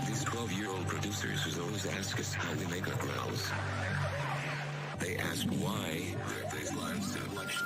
These 12-year-old producers who always ask us how we make our growls. They ask why their face lines so much.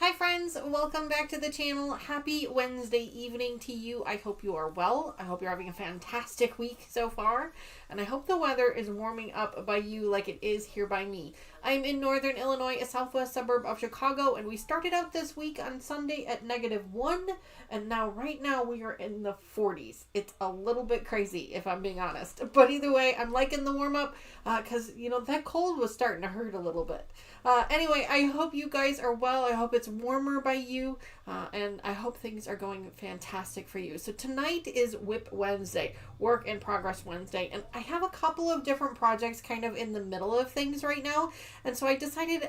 Hi friends, welcome back to the channel. Happy Wednesday evening to you. I hope you are well. I hope you're having a fantastic week so far. And I hope the weather is warming up by you like it is here by me. I'm in Northern Illinois, a southwest suburb of Chicago, and we started out this week on Sunday at -1, and now right now we are in the 40s. It's a little bit crazy if I'm being honest. But either way, I'm liking the warm up because, you know, that cold was starting to hurt a little bit. Anyway, I hope you guys are well. I hope it's warmer by you, and I hope things are going fantastic for you. So tonight is WIP Wednesday, Work in Progress Wednesday, and I have a couple of different projects kind of in the middle of things right now, and so I decided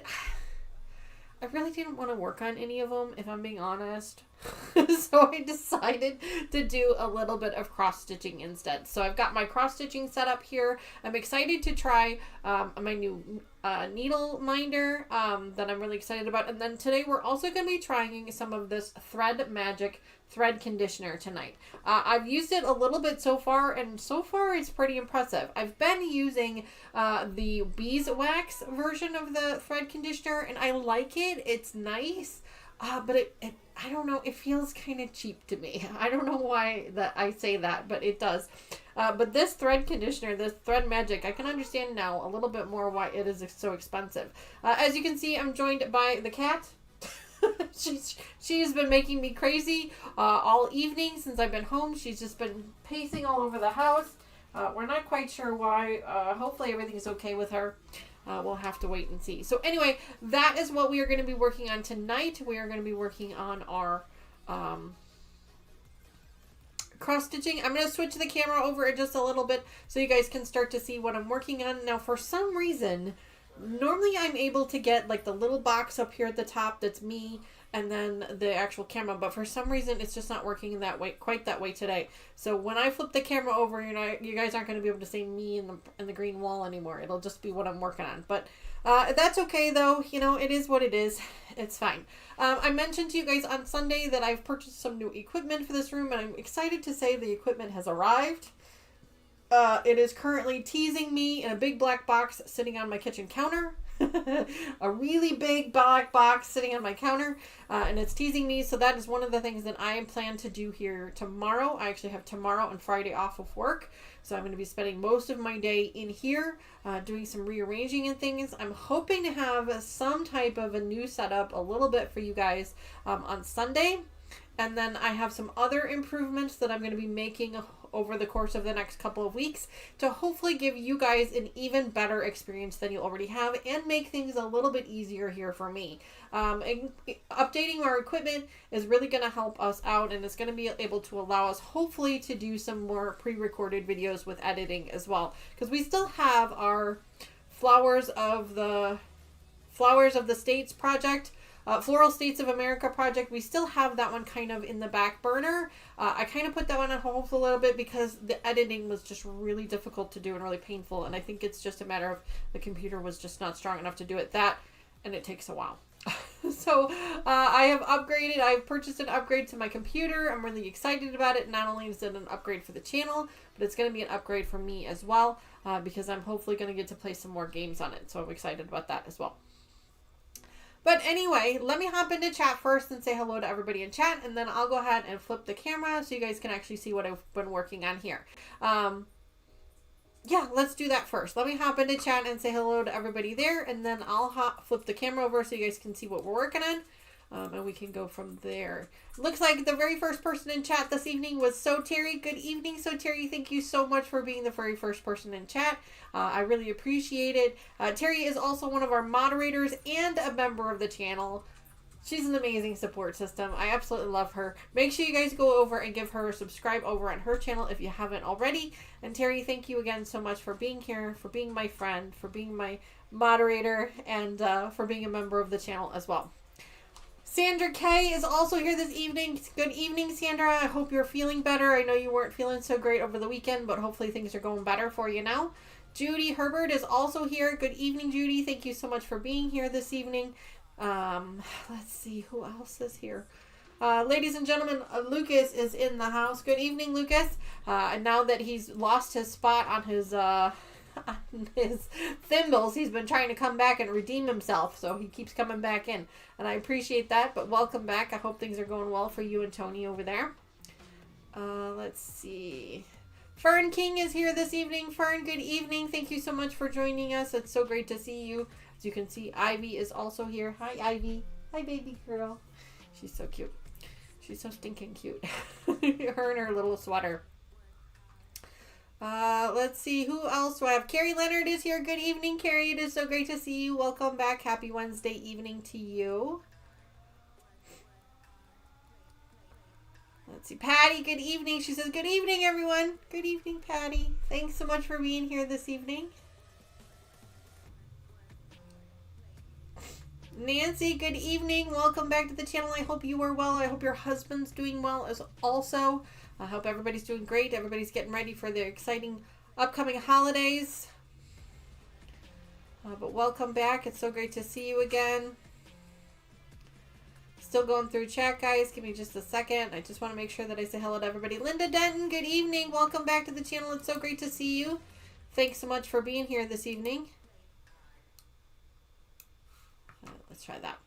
I really didn't want to work on any of them, if I'm being honest. So I decided to do a little bit of cross-stitching instead. So I've got my cross-stitching set up here. I'm excited to try my new needle minder that I'm really excited about. And then today we're also going to be trying some of this Thread Magic thread conditioner tonight. I've used it a little bit so far, and so far it's pretty impressive. I've been using the beeswax version of the thread conditioner, and I like it. It's nice, but it I don't know, it feels kind of cheap to me. I don't know why that I say that, but it does. But this thread conditioner, this Thread Magic, I can understand now a little bit more why it is so expensive. As you can see, I'm joined by the cat. She's been making me crazy all evening since I've been home. She's just been pacing all over the house. We're not quite sure why. Hopefully everything's okay with her. We'll have to wait and see. So anyway, that is what we are going to be working on tonight. We are going to be working on our cross stitching. I'm going to switch the camera over in just a little bit so you guys can start to see what I'm working on. Now, for some reason, normally I'm able to get like the little box up here at the top that's me and then the actual camera, but for some reason it's just not working that way, quite that way today. So when I flip the camera over, you guys aren't going to be able to see me in the green wall anymore. It'll just be what I'm working on. But that's okay though. You know, it is what it is. It's fine. I mentioned to you guys on Sunday that I've purchased some new equipment for this room, and I'm excited to say the equipment has arrived. It is currently teasing me in a big black box sitting on my kitchen counter. A really big black box sitting on my counter, and it's teasing me. So that is one of the things that I plan to do here tomorrow. I actually have tomorrow and Friday off of work, so I'm going to be spending most of my day in here doing some rearranging and things. I'm hoping to have some type of a new setup a little bit for you guys on Sunday. And then I have some other improvements that I'm going to be making over the course of the next couple of weeks to hopefully give you guys an even better experience than you already have and make things a little bit easier here for me. Updating our equipment is really going to help us out, and it's going to be able to allow us hopefully to do some more pre-recorded videos with editing as well, because we still have our Flowers of the States project. Floral States of America project. We still have that one kind of in the back burner. I kind of put that one on hold for a little bit because the editing was just really difficult to do and really painful. And I think it's just a matter of the computer was just not strong enough to do it. And it takes a while. So I have upgraded. I've purchased an upgrade to my computer. I'm really excited about it. Not only is it an upgrade for the channel, but it's going to be an upgrade for me as well, because I'm hopefully going to get to play some more games on it. So I'm excited about that as well. But anyway, let me hop into chat first and say hello to everybody in chat, and then I'll go ahead and flip the camera so you guys can actually see what I've been working on here. Yeah, let's do that first. Let me hop into chat and say hello to everybody there, and then I'll flip the camera over so you guys can see what we're working on. And we can go from there. Looks like the very first person in chat this evening was So Terry. Good evening, So Terry. Thank you so much for being the very first person in chat. I really appreciate it. Terry is also one of our moderators and a member of the channel. She's an amazing support system. I absolutely love her. Make sure you guys go over and give her a subscribe over on her channel if you haven't already. And Terry, thank you again so much for being here, for being my friend, for being my moderator, and for being a member of the channel as well. Sandra K is also here this evening. Good evening, Sandra. I hope you're feeling better. I know you weren't feeling so great over the weekend, but hopefully things are going better for you now. Judy Herbert is also here. Good evening, Judy. Thank you so much for being here this evening. Let's see who else is here. Ladies and gentlemen, Lucas is in the house. Good evening, Lucas. And now that he's lost his spot on his thimbles, he's been trying to come back and redeem himself, so he keeps coming back in, and I appreciate that. But welcome back. I hope things are going well for you and Tony over there. Let's see. Fern King is here this evening. Fern, good evening. Thank you so much for joining us. It's so great to see you. As you can see, Ivy is also here. Hi, Ivy. Hi, baby girl. She's so cute. She's so stinking cute. Her and her little sweater. Let's see, who else do I have? Carrie Leonard is here. Good evening, Carrie. It is so great to see you. Welcome back. Happy Wednesday evening to you. Let's see, Patty, good evening. She says, good evening, everyone. Good evening, Patty. Thanks so much for being here this evening. Nancy, good evening. Welcome back to the channel. I hope you are well. I hope your husband's doing well as also. I hope everybody's doing great. Everybody's getting ready for the exciting upcoming holidays. But welcome back. It's so great to see you again. Still going through chat, guys. Give me just a second. I just want to make sure that I say hello to everybody. Linda Denton, good evening. Welcome back to the channel. It's so great to see you. Thanks so much for being here this evening. Let's try that.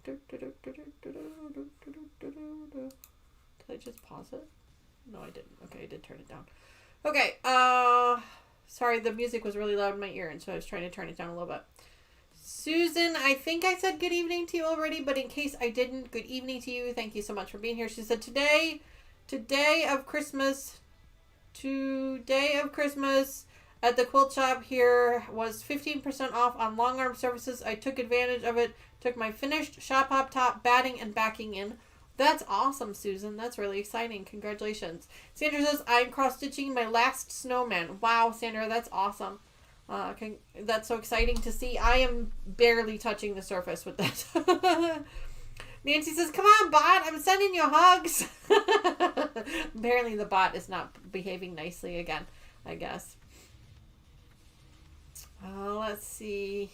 Did I just pause it? No, I didn't. Okay, I did turn it down. Okay, sorry, the music was really loud in my ear, and so I was trying to turn it down a little bit. Susan, I think I said good evening to you already, but in case I didn't, good evening to you. Thank you so much for being here. She said today of Christmas at the quilt shop here was 15% off on long arm services. I took advantage of it, took my finished shop hop top, batting, and backing in. That's awesome, Susan. That's really exciting. Congratulations. Sandra says, I'm cross-stitching my last snowman. Wow, Sandra, that's awesome. That's so exciting to see. I am barely touching the surface with that. Nancy says, come on, bot. I'm sending you hugs. Apparently the bot is not behaving nicely again, I guess. Let's see.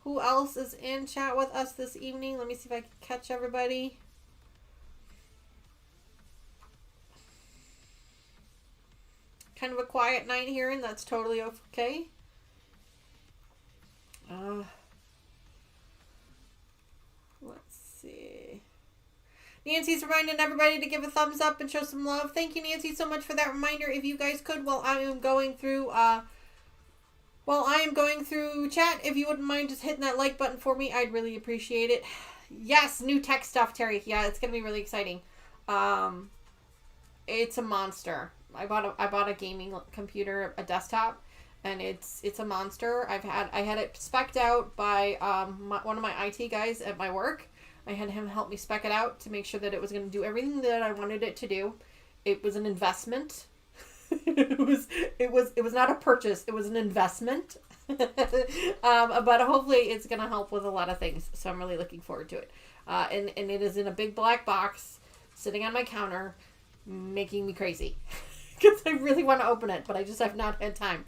Who else is in chat with us this evening? Let me see if I can catch everybody. Kind of a quiet night here, and that's totally okay. Let's see. Nancy's reminding everybody to give a thumbs up and show some love. Thank you, Nancy, so much for that reminder. If you guys could, while I am going through chat, if you wouldn't mind just hitting that like button for me, I'd really appreciate it. Yes, new tech stuff, Terry. Yeah, it's gonna be really exciting. It's a monster. I bought a gaming computer, a desktop, and it's a monster. I had it spec'd out by one of my IT guys at my work. I had him help me spec it out to make sure that it was going to do everything that I wanted it to do. It was an investment. it was not a purchase. It was an investment. But hopefully it's going to help with a lot of things. So I'm really looking forward to it. And it is in a big black box sitting on my counter, making me crazy. Because I really want to open it, but I just have not had time.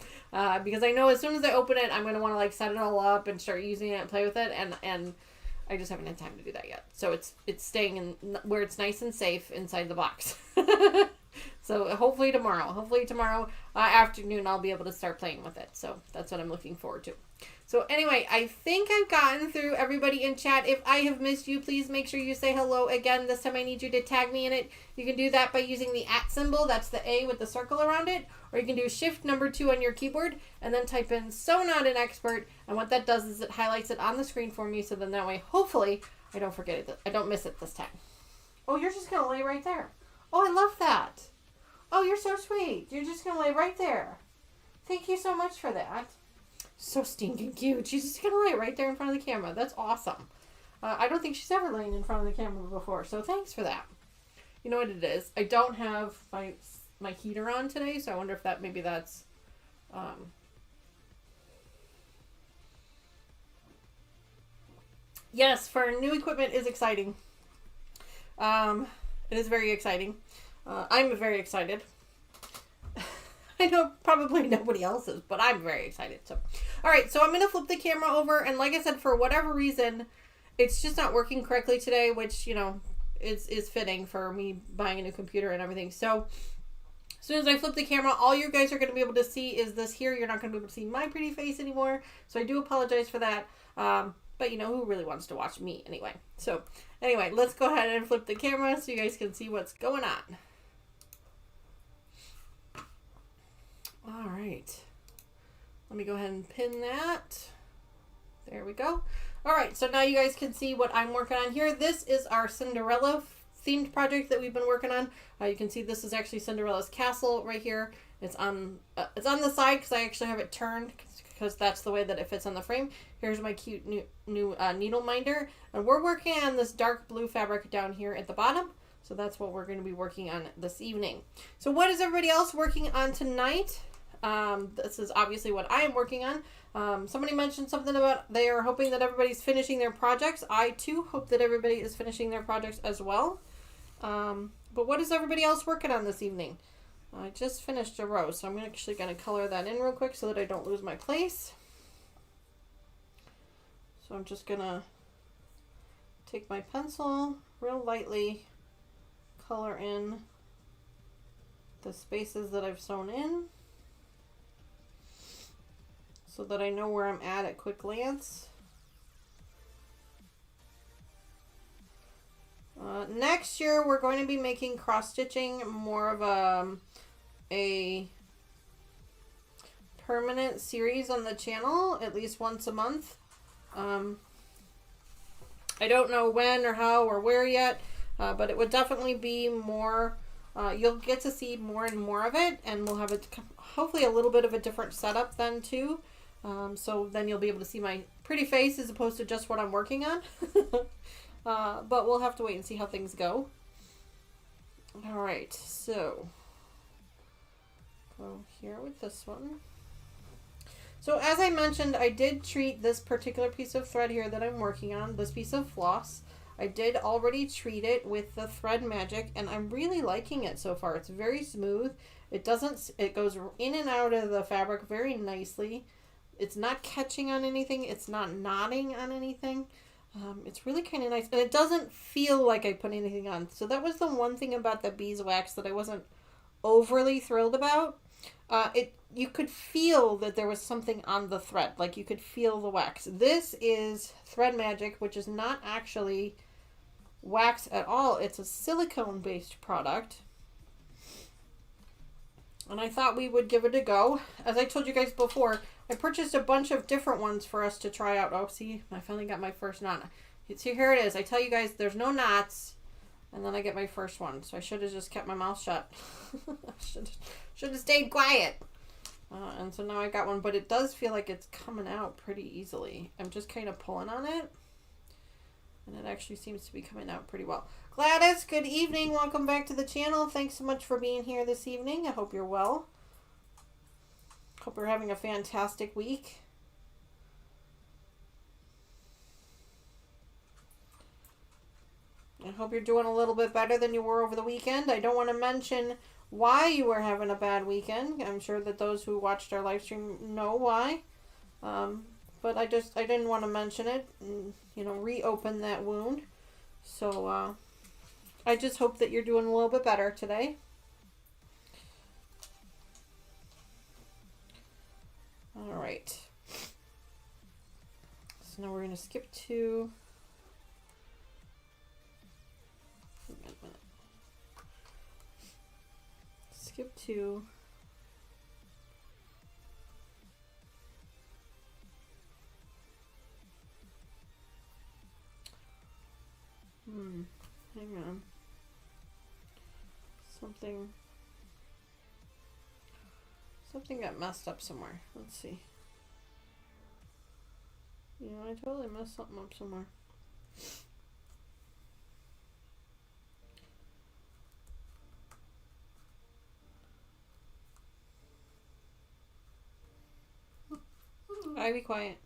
Because I know as soon as I open it, I'm going to want to like set it all up and start using it and play with it. And I just haven't had time to do that yet. So it's staying in where it's nice and safe inside the box. So hopefully tomorrow afternoon, I'll be able to start playing with it. So that's what I'm looking forward to. So anyway, I think I've gotten through everybody in chat. If I have missed you, please make sure you say hello again. This time I need you to tag me in it. You can do that by using the @ symbol. That's the A with the circle around it. Or you can do Shift number 2 on your keyboard and then type in "So Not an Expert." And what that does is it highlights it on the screen for me. So then that way, hopefully, I don't forget it. I don't miss it this time. Oh, you're just going to lay right there. Oh, I love that. Oh, you're so sweet. You're just going to lay right there. Thank you so much for that. So stinking cute. She's just going to lay right there in front of the camera. That's awesome. I don't think she's ever lain in front of the camera before, so thanks for that. You know what it is? I don't have my heater on today, so I wonder if that's... Yes, for new equipment is exciting. It is very exciting. I'm very excited. I know probably nobody else is, but I'm very excited. So, all right, so I'm going to flip the camera over. And like I said, for whatever reason, it's just not working correctly today, which, you know, is fitting for me buying a new computer and everything. So as soon as I flip the camera, all you guys are going to be able to see is this here. You're not going to be able to see my pretty face anymore. So I do apologize for that. But, you know, who really wants to watch me anyway? So anyway, let's go ahead and flip the camera so you guys can see what's going on. All right, let me go ahead and pin that. There we go. All right, so now you guys can see what I'm working on here. This is our Cinderella themed project that we've been working on. You can see this is actually Cinderella's castle right here. It's on the side because I actually have it turned because that's the way that it fits on the frame. Here's my cute new needle minder, and we're working on this dark blue fabric down here at the bottom. So that's what we're going to be working on this evening. So what is everybody else working on tonight? This is obviously what I am working on. Somebody mentioned something about they are hoping that everybody's finishing their projects. I too hope that everybody is finishing their projects as well. But what is everybody else working on this evening? I just finished a row, so I'm actually going to color that in real quick so that I don't lose my place. So I'm just going to take my pencil real lightly, color in the spaces that I've sewn in, so that I know where I'm at quick glance. Next year, we're going to be making cross-stitching more of a permanent series on the channel, at least once a month. I don't know when or how or where yet, but it would definitely be more. You'll get to see more and more of it, and we'll have hopefully a little bit of a different setup then too. So then you'll be able to see my pretty face as opposed to just what I'm working on. But we'll have to wait and see how things go. All right, so go here with this one. So as I mentioned, I did treat this particular piece of thread here that I'm working on, this piece of floss. I did already treat it with the Thread Magic, and I'm really liking it so far. It's very smooth. It goes in and out of the fabric very nicely. It's not catching on anything. It's not knotting on anything. It's really kind of nice, and it doesn't feel like I put anything on. So that was the one thing about the beeswax that I wasn't overly thrilled about. You could feel that there was something on the thread, like you could feel the wax. This is Thread Magic, which is not actually wax at all. It's a silicone based product, and I thought we would give it a go. As I told you guys before, I purchased a bunch of different ones for us to try out. Oh, see, I finally got my first knot. See, here it is. I tell you guys, there's no knots, and then I get my first one. So I should have just kept my mouth shut. should have stayed quiet. And so now I got one, but it does feel like it's coming out pretty easily. I'm just kind of pulling on it, and it actually seems to be coming out pretty well. Gladys, good evening. Welcome back to the channel. Thanks so much for being here this evening. I hope you're well. Hope you're having a fantastic week. I hope you're doing a little bit better than you were over the weekend. I don't want to mention why you were having a bad weekend. I'm sure that those who watched our live stream know why. But I didn't want to mention it and, reopen that wound. So I just hope that you're doing a little bit better today. All right. So now we're going to skip to... Skip to... Hang on. Something got messed up somewhere. Let's see. I totally messed something up somewhere. I be quiet.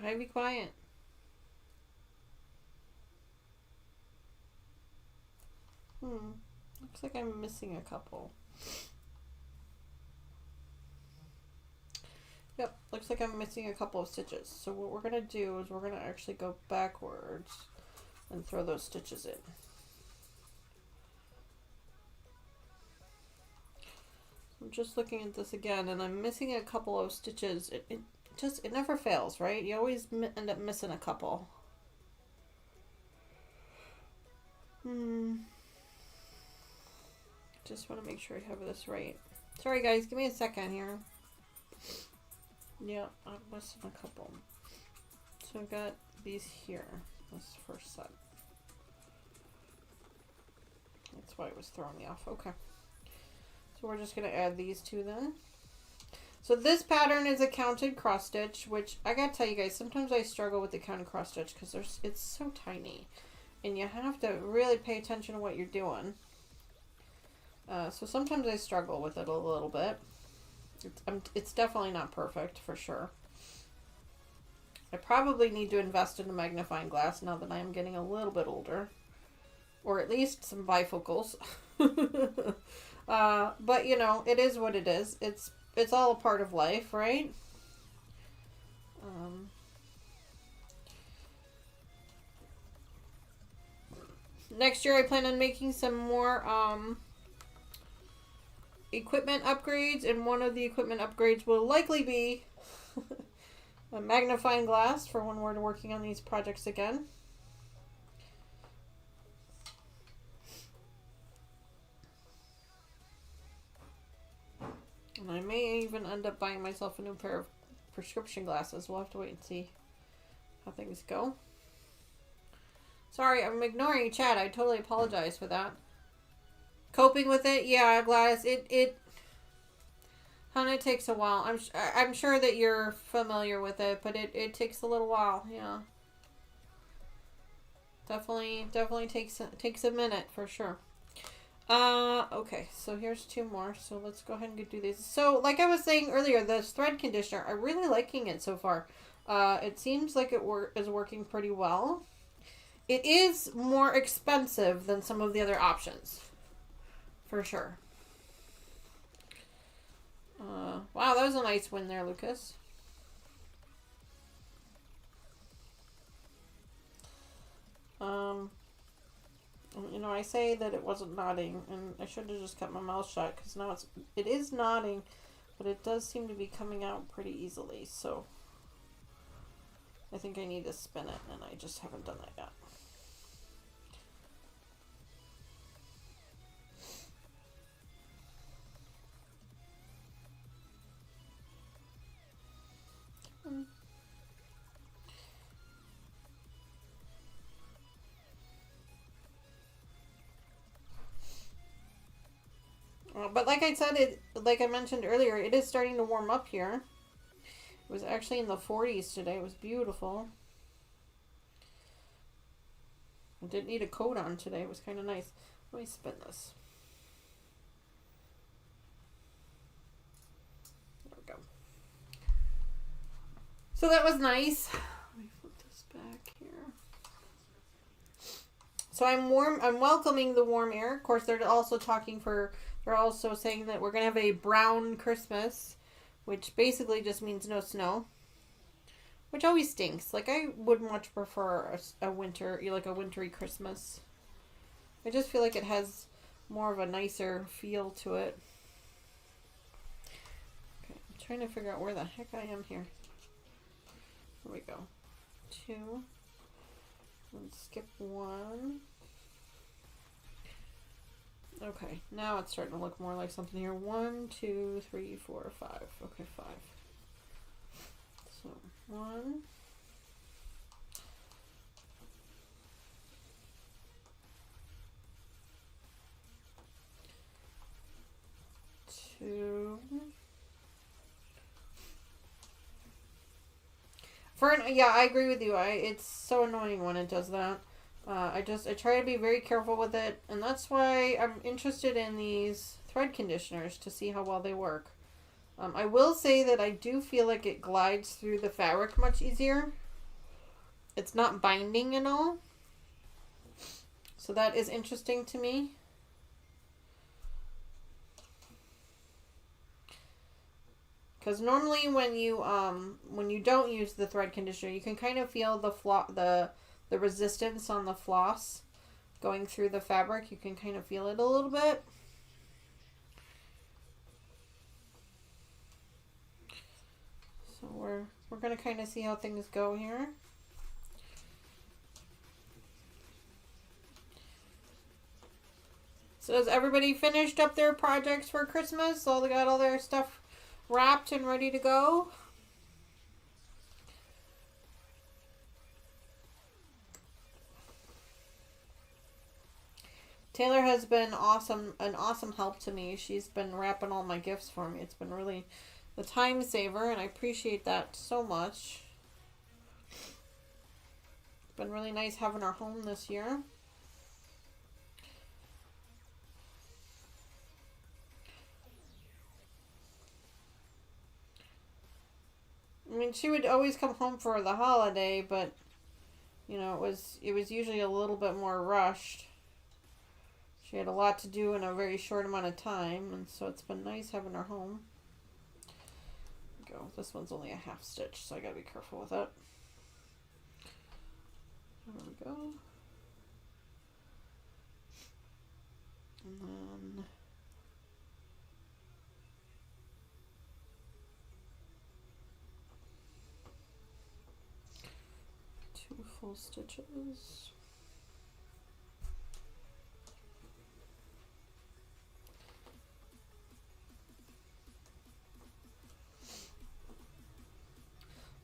I be quiet. Looks like I'm missing a couple. Yep, looks like I'm missing a couple of stitches. So what we're going to do is we're going to actually go backwards and throw those stitches in. I'm just looking at this again, and I'm missing a couple of stitches. It never fails, right? You always end up missing a couple. Just want to make sure I have this right. Sorry guys, give me a second here. Yeah, I'm missing a couple. So I've got these here, this first set. That's why it was throwing me off. Okay. So we're just going to add these two then. So this pattern is a counted cross stitch, which I gotta tell you guys, sometimes I struggle with the counted cross stitch because it's so tiny, and you have to really pay attention to what you're doing. So sometimes I struggle with it a little bit. It's definitely not perfect for sure. I probably need to invest in a magnifying glass now that I am getting a little bit older, or at least some bifocals. But it is what it is. It's all a part of life, right? Next year I plan on making some more equipment upgrades, and one of the equipment upgrades will likely be a magnifying glass for when we're working on these projects again. And I may even end up buying myself a new pair of prescription glasses. We'll have to wait and see how things go. Sorry, I'm ignoring chat. I totally apologize for that. Coping with it? Yeah, Gladys. And it takes a while. I'm sure that you're familiar with it, but it takes a little while. Yeah. Definitely takes a minute for sure. Okay, so here's two more. So let's go ahead and do these. So, like I was saying earlier, this thread conditioner, I'm really liking it so far. It seems like is working pretty well. It is more expensive than some of the other options, for sure. Wow, that was a nice win there, Lucas. You know, I say that it wasn't nodding, and I should have just kept my mouth shut, because now it is nodding, but it does seem to be coming out pretty easily, so I think I need to spin it, and I just haven't done that yet. But like I said, like I mentioned earlier, it is starting to warm up here. It was actually in the 40s today. It was beautiful. I didn't need a coat on today. It was kind of nice. Let me spin this. There we go. So that was nice. Let me flip this back here. So I'm welcoming the warm air. Of course, they're also saying that we're going to have a brown Christmas, which basically just means no snow, which always stinks. Like, I would much prefer a wintry Christmas. I just feel like it has more of a nicer feel to it. Okay, I'm trying to figure out where the heck I am here. Here we go. 2. Let's skip 1. Okay, now it's starting to look more like something here. 1, 2, 3, 4, 5. Okay, 5. So 1. 2. Yeah, I agree with you. It's so annoying when it does that. I try to be very careful with it, and that's why I'm interested in these thread conditioners to see how well they work. I will say that I do feel like it glides through the fabric much easier. It's not binding at all. So that is interesting to me. Because normally when you don't use the thread conditioner, you can kind of feel the resistance on the floss going through the fabric. You can kind of feel it a little bit. So we're going to kind of see how things go here. So has everybody finished up their projects for Christmas? They got all their stuff wrapped and ready to go? Taylor has been an awesome help to me. She's been wrapping all my gifts for me. It's been really the time saver, and I appreciate that so much. It's been really nice having her home this year. I mean, she would always come home for the holiday, but you know, it was usually a little bit more rushed. She had a lot to do in a very short amount of time, and so it's been nice having her home. Go. This one's only a half stitch, so I gotta be careful with it. There we go. And then two full stitches.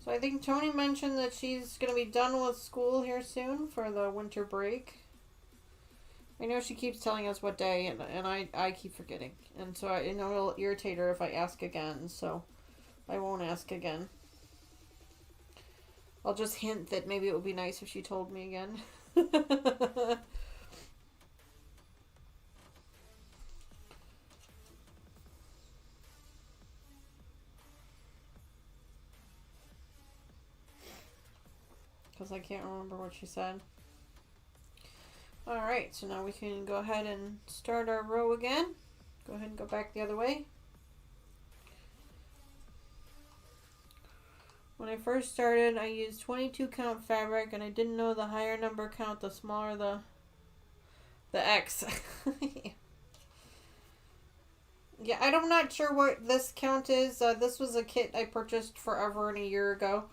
So I think Tony mentioned that she's going to be done with school here soon for the winter break. I know she keeps telling us what day, and I keep forgetting. And so I know it'll irritate her if I ask again, so I won't ask again. I'll just hint that maybe it would be nice if she told me again. Because I can't remember what she said. Alright, so now we can go ahead and start our row again. Go ahead and go back the other way. When I first started, I used 22 count fabric, and I didn't know the higher number count, the smaller the X. Yeah, I'm not sure what this count is. This was a kit I purchased forever and a year ago.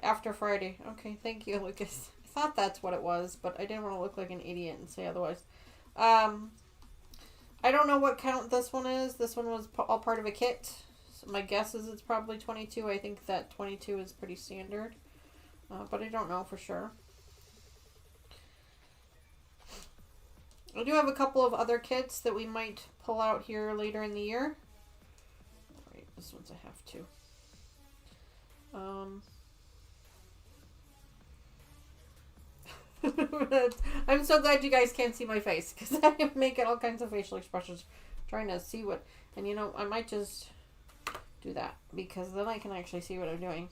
After Friday. Okay, thank you, Lucas. I thought that's what it was, but I didn't want to look like an idiot and say otherwise. I don't know what count this one is. This one was all part of a kit. So my guess is it's probably 22. I think that 22 is pretty standard. But I don't know for sure. I do have a couple of other kits that we might pull out here later in the year. Alright, this one's a have to. I'm so glad you guys can't see my face, because I'm making all kinds of facial expressions trying to see what, and I might just do that, because then I can actually see what I'm doing.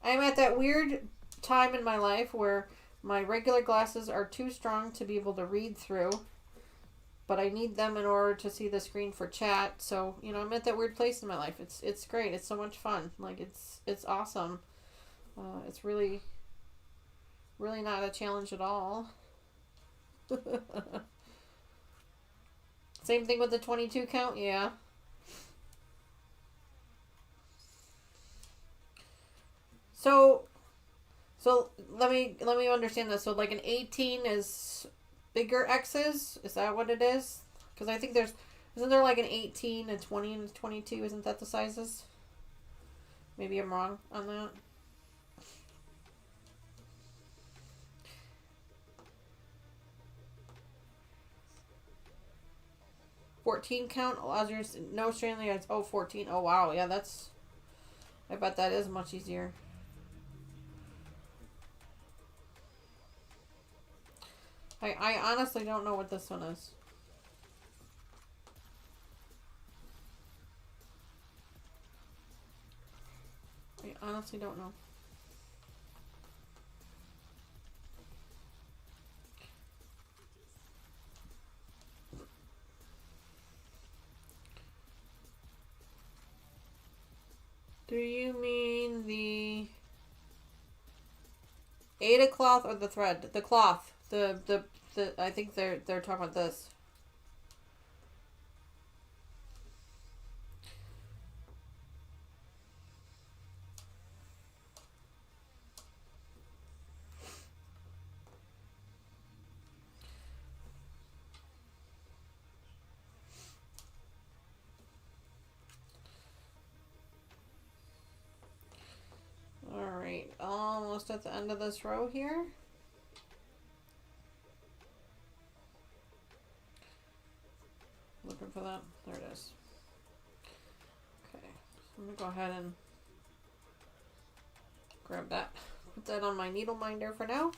I'm at that weird time in my life where my regular glasses are too strong to be able to read through, but I need them in order to see the screen for chat. So I'm at that weird place in my life. It's great. It's so much fun. Like it's awesome. It's really not a challenge at all. Same thing with the 22 count, yeah. So let me understand this. So like an 18 is bigger X's? Is that what it is? Because I think isn't there like an 18, a 20, and a 22? Isn't that the sizes? Maybe I'm wrong on that. $14 count allows your no straining yards. Oh, 14. Oh, wow. Yeah, I bet that is much easier. I honestly don't know what this one is. I honestly don't know. Do you mean the Ada cloth or the thread? The cloth. The I think they're talking about this. Alright, almost at the end of this row here. Looking for that. There it is. Okay, so I'm going to go ahead and grab that. Put that on my needle minder for now.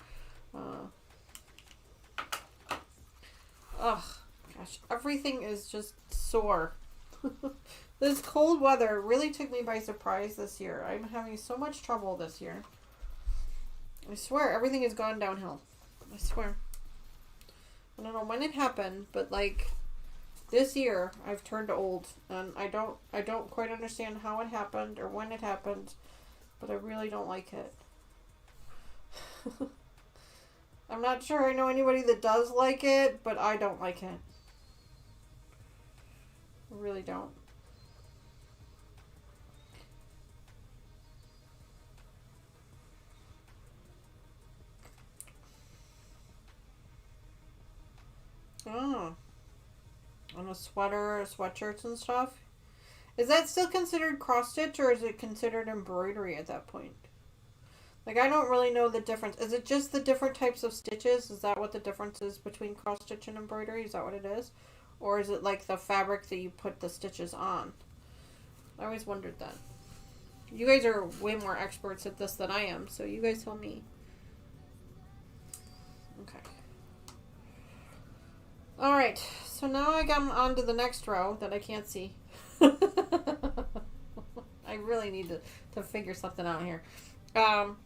Ugh, gosh, everything is just sore. This cold weather really took me by surprise this year. I'm having so much trouble this year. I swear, everything has gone downhill. I swear. I don't know when it happened, but like this year I've turned old, and I don't quite understand how it happened or when it happened, but I really don't like it. I'm not sure I know anybody that does like it, but I don't like it. I really don't. Oh. On a sweater, sweatshirts and stuff. Is that still considered cross stitch, or is it considered embroidery at that point? Like, I don't really know the difference. Is it just the different types of stitches? Is that what the difference is between cross stitch and embroidery? Is that what it is? Or is it like the fabric that you put the stitches on? I always wondered that. You guys are way more experts at this than I am, so you guys tell me. Okay. Alright, so now I got on to the next row that I can't see. I really need to figure something out here. So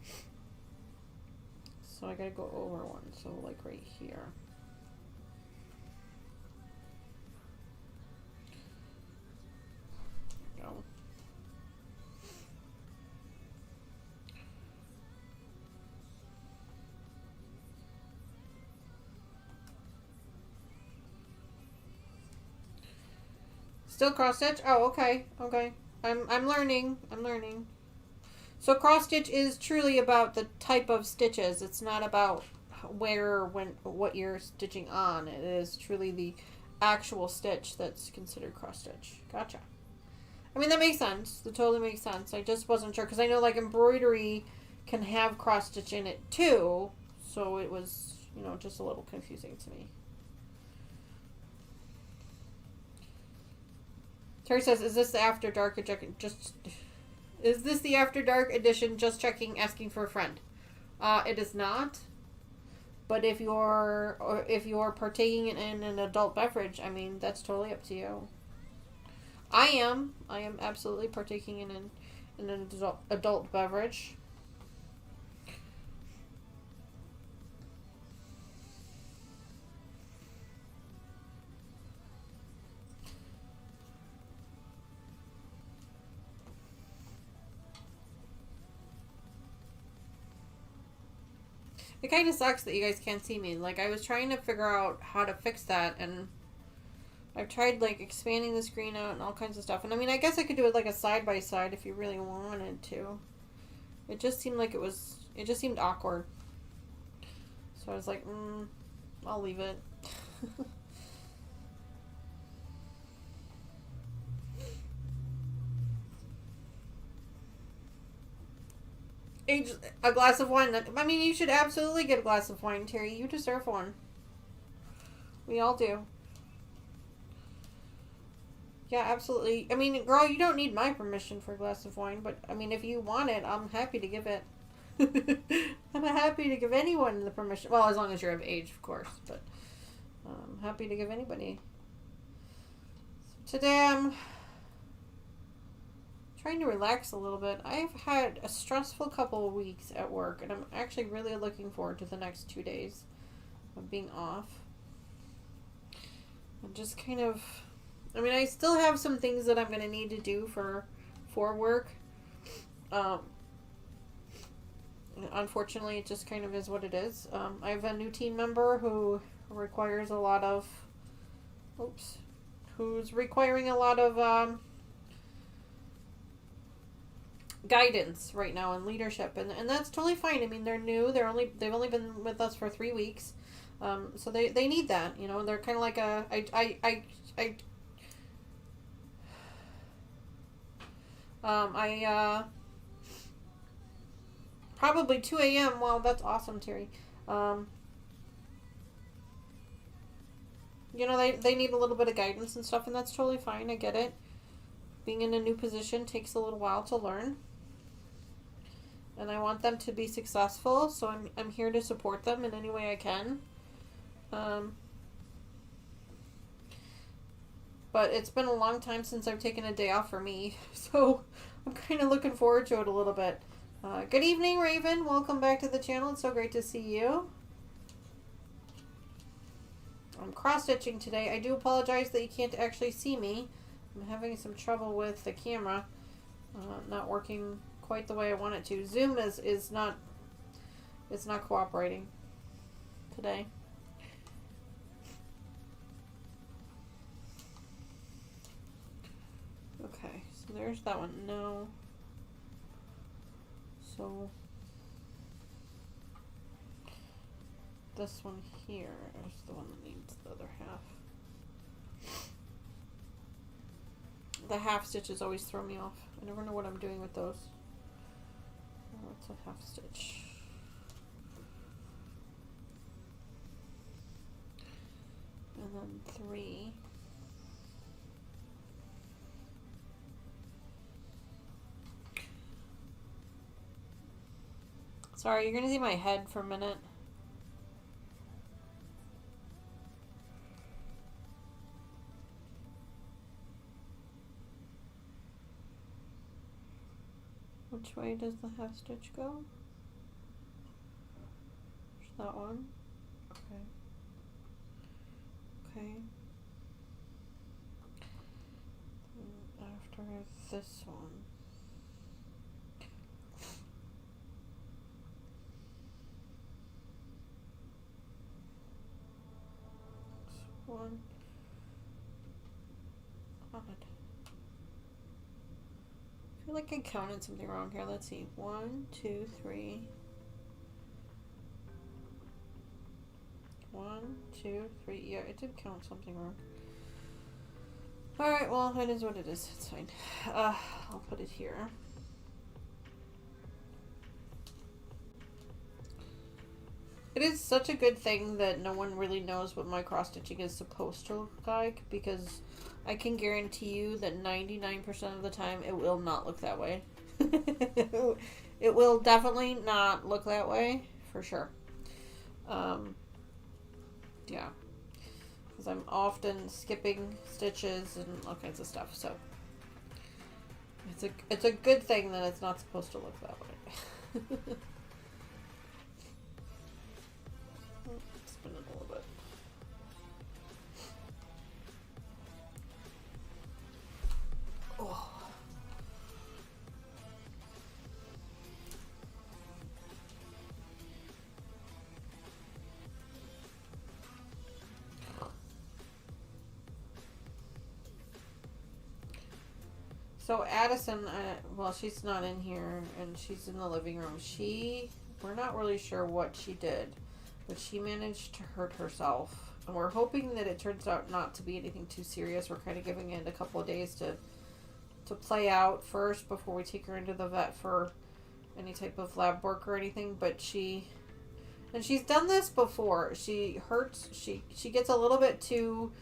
I gotta go over one, so like right here. There we go. Still cross stitch? Oh, okay, okay. I'm learning. I'm learning. So cross stitch is truly about the type of stitches. It's not about where, when, what you're stitching on. It is truly the actual stitch that's considered cross stitch. Gotcha. I mean, that makes sense. That totally makes sense. I just wasn't sure because I know like embroidery can have cross stitch in it too. So it was, you know, just a little confusing to me. Terry says, "Is this the After Dark Is this the After Dark edition? Just checking, asking for a friend." It is not. But if you're partaking in an adult beverage, I mean, that's totally up to you. I am absolutely partaking in an adult beverage. It kind of sucks that you guys can't see me. Like, I was trying to figure out how to fix that, and I've tried, like, expanding the screen out and all kinds of stuff. And, I mean, I guess I could do it, like, a side-by-side if you really wanted to. It just seemed like it just seemed awkward. So I was like, I'll leave it. A glass of wine. I mean, you should absolutely get a glass of wine, Terry. You deserve one. We all do. Yeah, absolutely. I mean, girl, you don't need my permission for a glass of wine, but, I mean, if you want it, I'm happy to give it. I'm happy to give anyone the permission. Well, as long as you're of age, of course, but I'm happy to give anybody. So today I'm trying to relax a little bit. I've had a stressful couple of weeks at work, and I'm actually really looking forward to the next 2 days of being off. I'm just kind of, I mean, I still have some things that I'm going to need to do for work. Unfortunately, it just kind of is what it is. I have a new team member who requires a lot of, who's requiring a lot of, guidance right now and leadership, and that's totally fine. I mean, they're new. They've only been with us for 3 weeks, so they need that. You know, they're kind of like probably 2 a.m. Well, that's awesome, Terry. You know, they need a little bit of guidance and stuff, and that's totally fine. I get it. Being in a new position takes a little while to learn. And I want them to be successful, so I'm here to support them in any way I can. But it's been a long time since I've taken a day off for me, so I'm kind of looking forward to it a little bit. Good evening, Raven. Welcome back to the channel. It's so great to see you. I'm cross-stitching today. I do apologize that you can't actually see me. I'm having some trouble with the camera. Not working quite the way I want it to. Zoom is not cooperating today. Okay, so there's that one. No. So this one here is the one that needs the other half. The half stitches always throw me off. I never know what I'm doing with those. That's a half stitch. And then 3. Sorry, you're gonna see my head for a minute. Which way does the half stitch go? There's that one. Okay. Okay. And after this one. One. Odd. I feel like I counted something wrong here. Let's see. 1, 2, 3. 1, 2, 3. Yeah, it did count something wrong. Alright, well, it is what it is. It's fine. I'll put it here. It is such a good thing that no one really knows what my cross stitching is supposed to look like, because I can guarantee you that 99% of the time it will not look that way. It will definitely not look that way, for sure. Yeah. Because I'm often skipping stitches and all kinds of stuff, so it's a good thing that it's not supposed to look that way. Spin it a little bit. Oh. So Addison, well, she's not in here, and she's in the living room. We're not really sure what she did, but she managed to hurt herself. And we're hoping that it turns out not to be anything too serious. We're kind of giving it a couple of days to play out first before we take her into the vet for any type of lab work or anything. But she's done this before. She gets a little bit too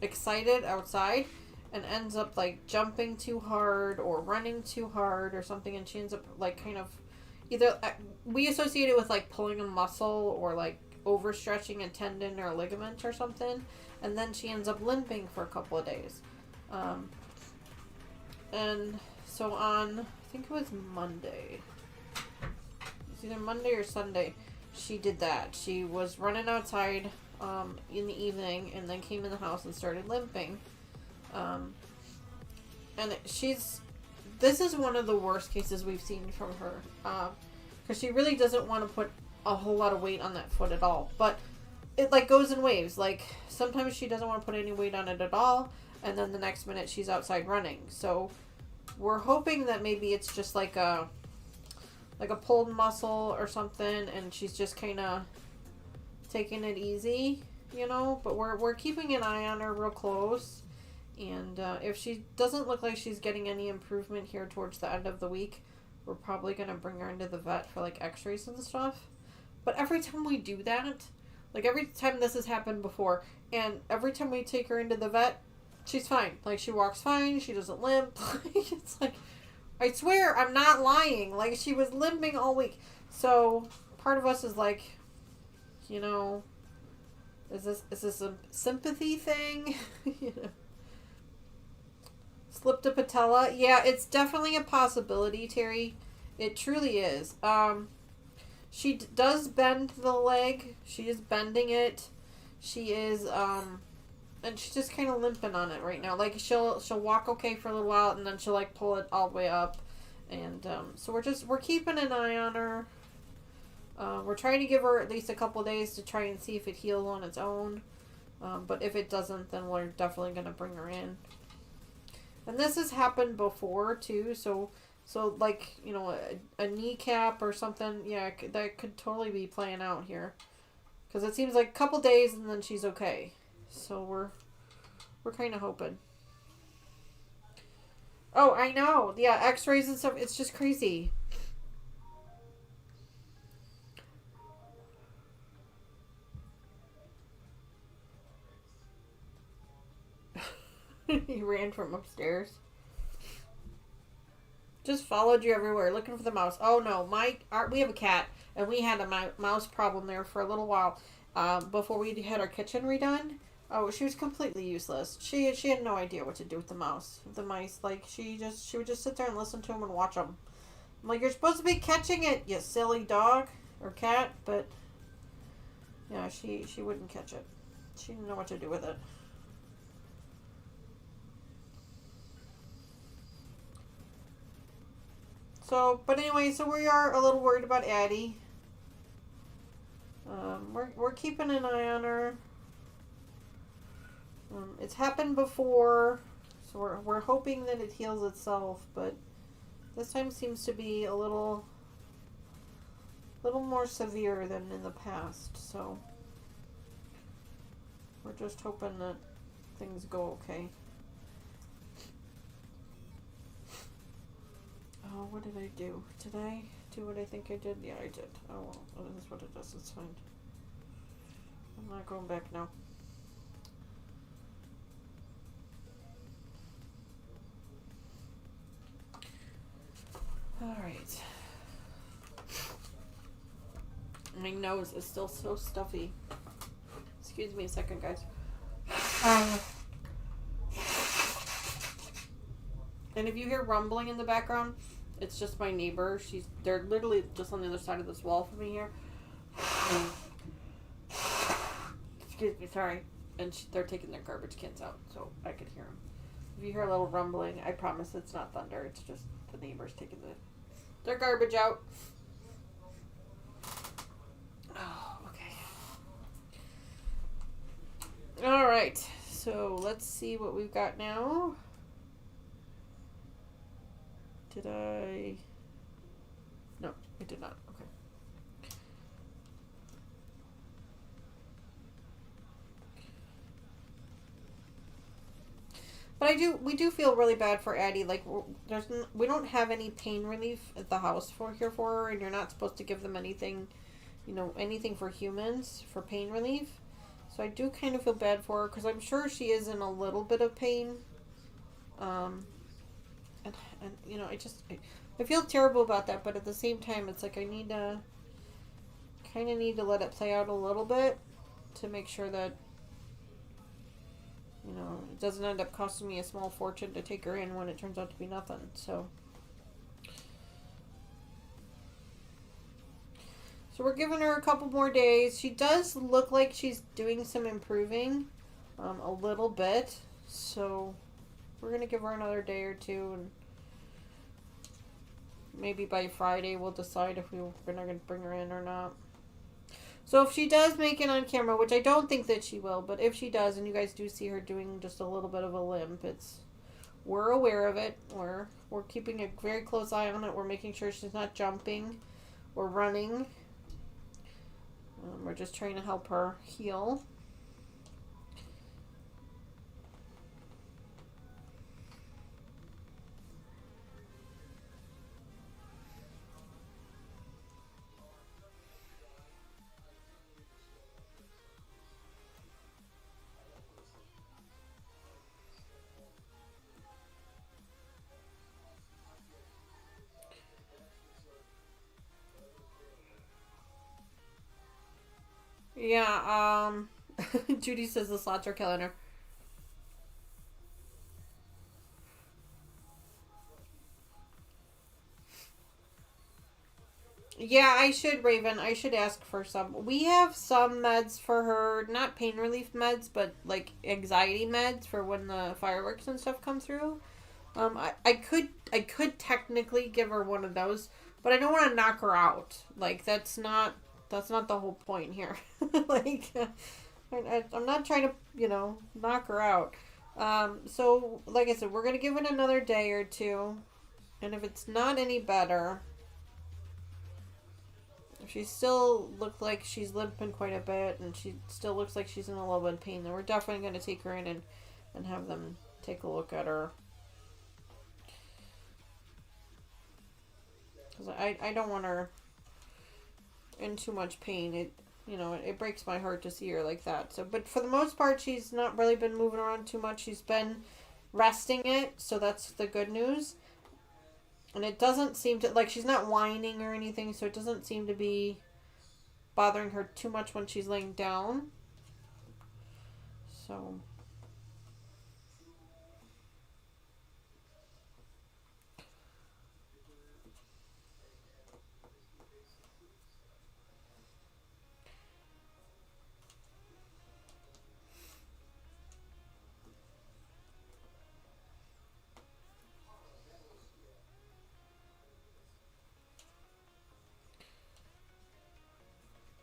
excited outside and ends up like jumping too hard or running too hard or something, and she ends up like kind of either we associate it with like pulling a muscle or like overstretching a tendon or a ligament or something, and then she ends up limping for a couple of days. And so on, I think it was Monday. It's either Monday or Sunday. She did that. She was running outside in the evening and then came in the house and started limping. And this is one of the worst cases we've seen from her. Because she really doesn't want to put a whole lot of weight on that foot at all. But it like goes in waves. Like sometimes she doesn't want to put any weight on it at all, and then the next minute she's outside running. So we're hoping that maybe it's just like a pulled muscle or something, and she's just kind of taking it easy, you know. But we're keeping an eye on her real close, and if she doesn't look like she's getting any improvement here towards the end of the week, we're probably gonna bring her into the vet for like x-rays and stuff. But every time we do that, like every time this has happened before, and every time we take her into the vet, she's fine. Like she walks fine, she doesn't limp. It's like, I swear I'm not lying. Like she was limping all week. So part of us is like, you know, is this a sympathy thing? You know, slipped a patella. Yeah, it's definitely a possibility, Terry. It truly is. She does bend the leg. She is bending it. She is and she's just kind of limping on it right now. Like she'll walk okay for a little while, and then she'll like pull it all the way up. And so we're keeping an eye on her. We're trying to give her at least a couple days to try and see if it heals on its own. But if it doesn't, then we're definitely going to bring her in. And this has happened before too. So like, you know, a kneecap or something. Yeah, that could totally be playing out here. Because it seems like a couple days and then she's okay. So we're kind of hoping. Oh, I know. Yeah, x-rays and stuff. It's just crazy. He ran from upstairs. Just followed you everywhere looking for the mouse. Oh no, we have a cat and we had a mouse problem there for a little while before we had our kitchen redone. Oh, she was completely useless. She had no idea what to do with the mouse. The mice, like she would just sit there and listen to them and watch them. I'm like, you're supposed to be catching it, you silly dog or cat, but yeah, she wouldn't catch it. She didn't know what to do with it. So, but anyway, so we are a little worried about Addie. We're keeping an eye on her. It's happened before, so we're hoping that it heals itself, but this time seems to be a little more severe than in the past. So we're just hoping that things go okay. Oh, what did I do? Did I do what I think I did? Yeah, I did. Oh, well, that is what it does. It's fine. I'm not going back now. Alright. My nose is still so stuffy. Excuse me a second, guys. And if you hear rumbling in the background, it's just my neighbor. They're literally just on the other side of this wall from me here. Excuse me, sorry. And they're taking their garbage cans out, so I could hear them. If you hear a little rumbling, I promise it's not thunder. It's just the neighbors taking their garbage out. Oh, okay. All right. So let's see what we've got now. Did I? No, I did not. Okay. But we do feel really bad for Addie. Like, we don't have any pain relief at the house for her, and you're not supposed to give them anything, anything for humans for pain relief. So I do kind of feel bad for her because I'm sure she is in a little bit of pain. And I feel terrible about that, but at the same time, it's like I need to let it play out a little bit to make sure that it doesn't end up costing me a small fortune to take her in when it turns out to be nothing. So we're giving her a couple more days. She does look like she's doing some improving, a little bit. So we're going to give her another day or two, and maybe by Friday we'll decide if we're not going to bring her in or not. So if she does make it on camera, which I don't think that she will, but if she does, and you guys do see her doing just a little bit of a limp, we're aware of it. We're keeping a very close eye on it. We're making sure she's not jumping or running. We're just trying to help her heal. Yeah, Judy says the slots are killing her. Yeah, I should, Raven. I should ask for some. We have some meds for her, not pain relief meds, but like anxiety meds for when the fireworks and stuff come through. I could technically give her one of those, but I don't want to knock her out. Like that's not the whole point here. Like I'm not trying to knock her out. So like I said, we're gonna give it another day or two, and if it's not any better. She still looks like she's limping quite a bit, and she still looks like she's in a little bit of pain. Then we're definitely going to take her in and have them take a look at her. because I don't want her in too much pain. It breaks my heart to see her like that. So, but for the most part, she's not really been moving around too much. She's been resting it, so that's the good news. And it doesn't seem to, like, she's not whining or anything, so it doesn't seem to be bothering her too much when she's laying down. So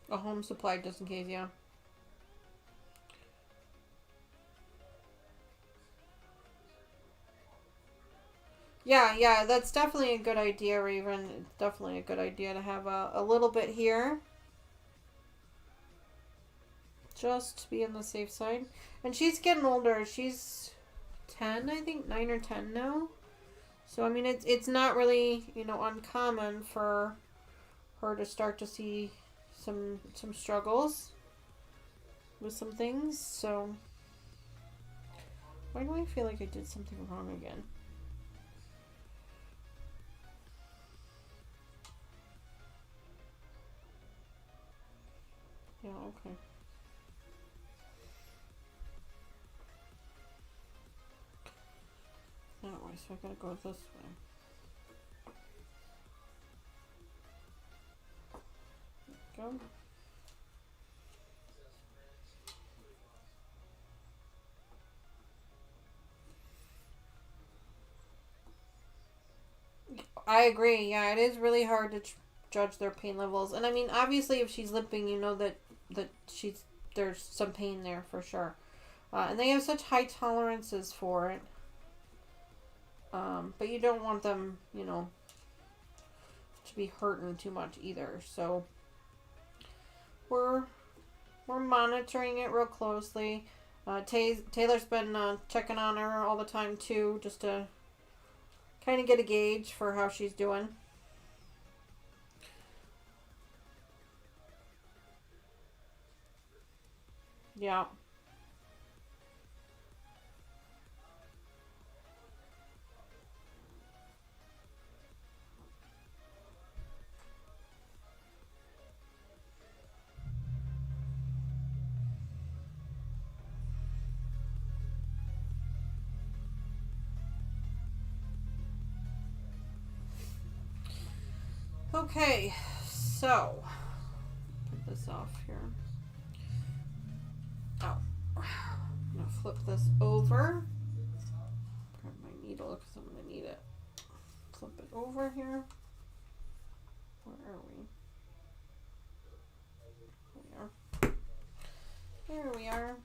a home supply just in case, yeah. Yeah, that's definitely a good idea, Raven. It's definitely a good idea to have a little bit here. Just to be on the safe side. And she's getting older. She's 10, I think, 9 or 10 now. So, I mean, it's not really, uncommon for her to start to see some struggles with some things. So, why do I feel like I did something wrong again? Yeah, okay. That way, so I gotta go this way. Go. I agree. Yeah, it is really hard to judge their pain levels, and I mean, obviously, if she's limping, you know that there's some pain there for sure, and they have such high tolerances for it. But you don't want them, to be hurting too much either. So we're monitoring it real closely. Taylor's been checking on her all the time too, just to kind of get a gauge for how she's doing. Yeah. Okay, so put this off here. Oh, I'm gonna flip this over. Grab my needle because I'm gonna need it. Flip it over here. Where are we? There we are.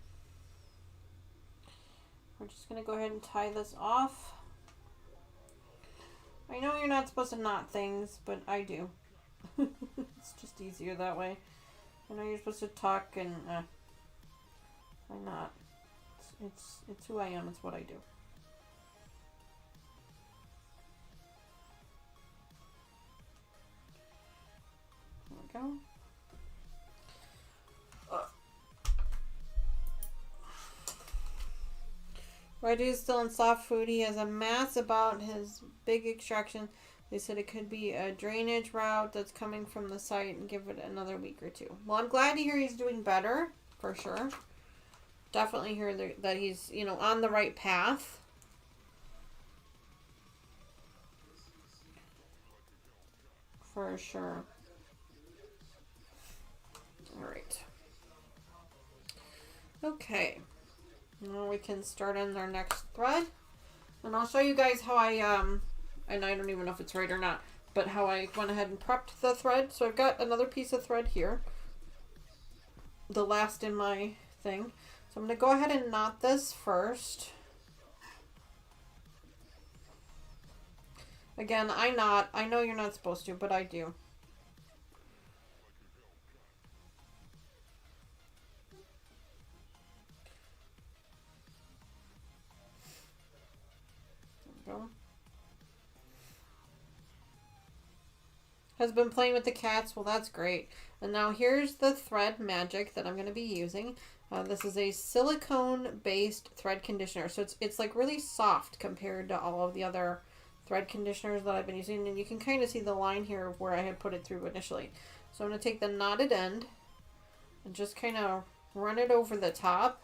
We're just gonna go ahead and tie this off. I know you're not supposed to knot things, but I do. It's just easier that way. I know you're supposed to tuck and why not? It's who I am. It's what I do. There we go. Reggie is still in soft food. He has a mass about his big extraction. They said it could be a drainage route that's coming from the site, and give it another week or two. Well, I'm glad to hear he's doing better, for sure. Definitely hear that he's, on the right path. For sure. Alright. Okay. Now we can start on our next thread. And I'll show you guys how I, and I don't even know if it's right or not, but how I went ahead and prepped the thread. So I've got another piece of thread here. The last in my thing. So I'm going to go ahead and knot this first. Again, I know you're not supposed to, but I do. There we go. has been playing with the cats. Well, that's great. And now here's the thread magic that I'm going to be using. This is a silicone-based thread conditioner. So it's like really soft compared to all of the other thread conditioners that I've been using. And you can kind of see the line here of where I had put it through initially. So I'm going to take the knotted end and just kind of run it over the top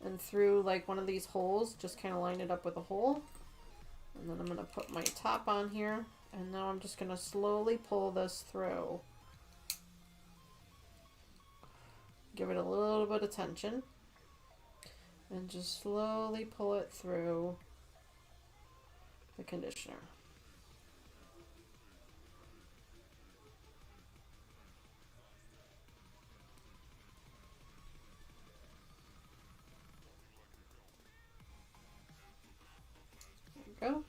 and through like one of these holes. Just kind of line it up with a hole. And then I'm going to put my top on here. And now I'm just going to slowly pull this through. Give it a little bit of tension. And just slowly pull it through the conditioner. There we go.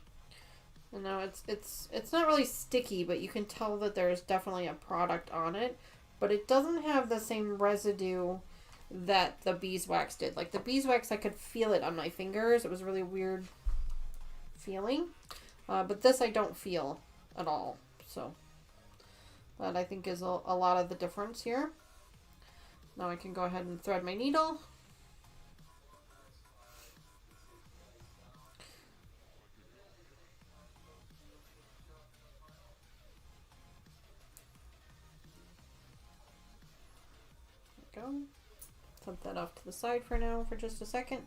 And now it's not really sticky, but you can tell that there's definitely a product on it. But it doesn't have the same residue that the beeswax did. Like the beeswax, I could feel it on my fingers. It was a really weird feeling. But this I don't feel at all. So that I think is a lot of the difference here. Now I can go ahead and thread my needle. Go. Set that off to the side for now for just a second.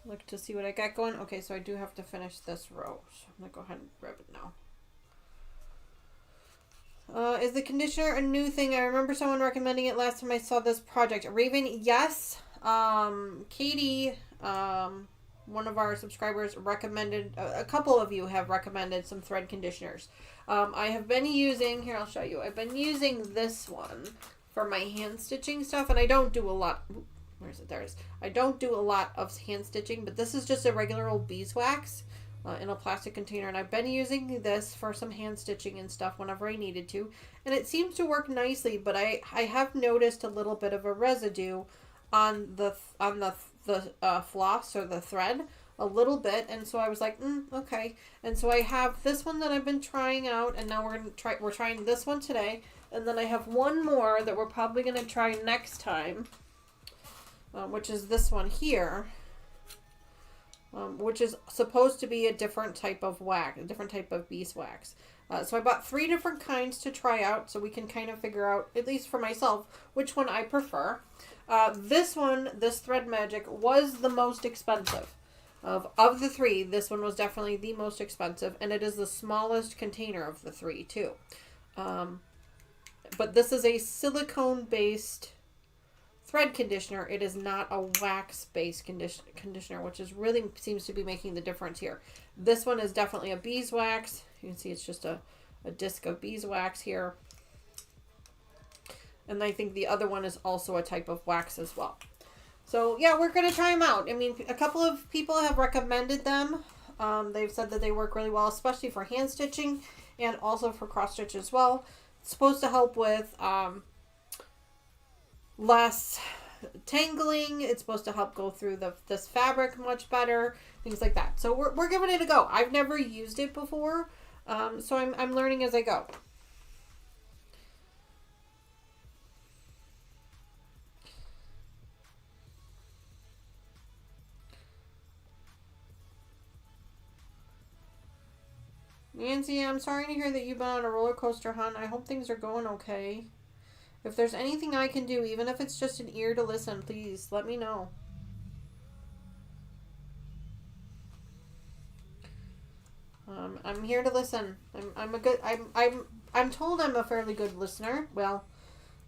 Look to see what I got going. Okay, so I do have to finish this row. So I'm going to go ahead and grab it now. Is the conditioner a new thing? I remember someone recommending it last time I saw this project. Raven, yes. Katie, one of our subscribers, recommended, a couple of you have recommended some thread conditioners. I have been using, here I'll show you, I've been using this one for my hand stitching stuff, and I don't do a lot. Where is it? There it is. I don't do a lot of hand stitching, but this is just a regular old beeswax in a plastic container, and I've been using this for some hand stitching and stuff whenever I needed to, and it seems to work nicely. But I have noticed a little bit of a residue on the floss or the thread, a little bit, and so I was like, okay. And so I have this one that I've been trying out, and now we're trying this one today. And then I have one more that we're probably going to try next time, which is this one here, which is supposed to be a different type of wax, a different type of beeswax. So I bought 3 different kinds to try out so we can kind of figure out, at least for myself, which one I prefer. This one, this Thread Magic, was the most expensive. Of the 3, this one was definitely the most expensive, and it is the smallest container of the 3 too. But this is a silicone-based thread conditioner. It is not a wax-based conditioner, which is really seems to be making the difference here. This one is definitely a beeswax. You can see it's just a disc of beeswax here. And I think the other one is also a type of wax as well. So, yeah, we're going to try them out. I mean, a couple of people have recommended them. They've said that they work really well, especially for hand stitching and also for cross stitch as well. It's supposed to help with less tangling. It's supposed to help go through this fabric much better, things like that. So we're giving it a go. I've never used it before, so I'm learning as I go. Nancy, I'm sorry to hear that you've been on a roller coaster, hon. I hope things are going okay. If there's anything I can do, even if it's just an ear to listen, please let me know. I'm here to listen. I'm told I'm a fairly good listener. Well,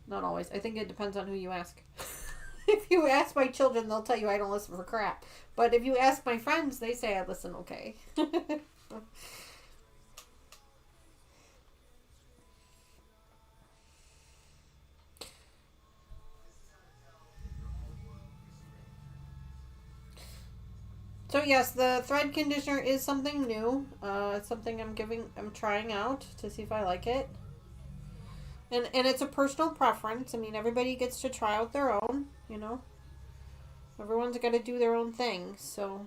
not always. I think it depends on who you ask. If you ask my children, they'll tell you I don't listen for crap. But if you ask my friends, they say I listen okay. So yes, the thread conditioner is something new. It's something I'm trying out to see if I like it. And it's a personal preference. I mean, everybody gets to try out their own, you know. Everyone's got to do their own thing, so.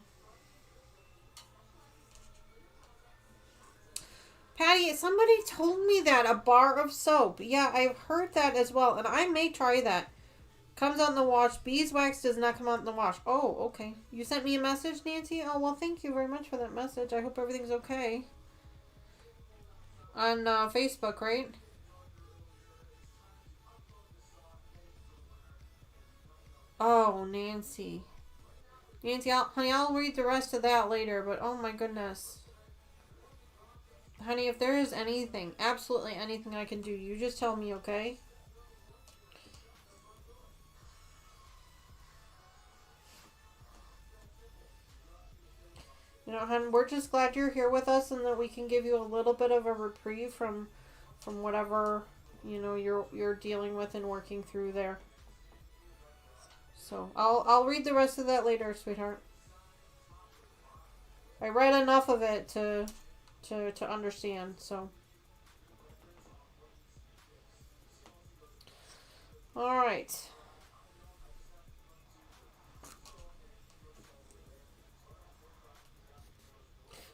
Patty, somebody told me that. A bar of soap. Yeah, I've heard that as well. And I may try that. Comes out in the wash. Beeswax does not come out in the wash. Oh, okay. You sent me a message, Nancy? Oh, well, thank you very much for that message. I hope everything's okay. On Facebook, right? Oh, Nancy. Nancy, honey, I'll read the rest of that later, but oh my goodness. Honey, if there is anything, absolutely anything I can do, you just tell me, okay? You know, hon, we're just glad you're here with us and that we can give you a little bit of a reprieve from whatever, you know, you're dealing with and working through there. So, I'll read the rest of that later, sweetheart. I read enough of it to understand, so. All right.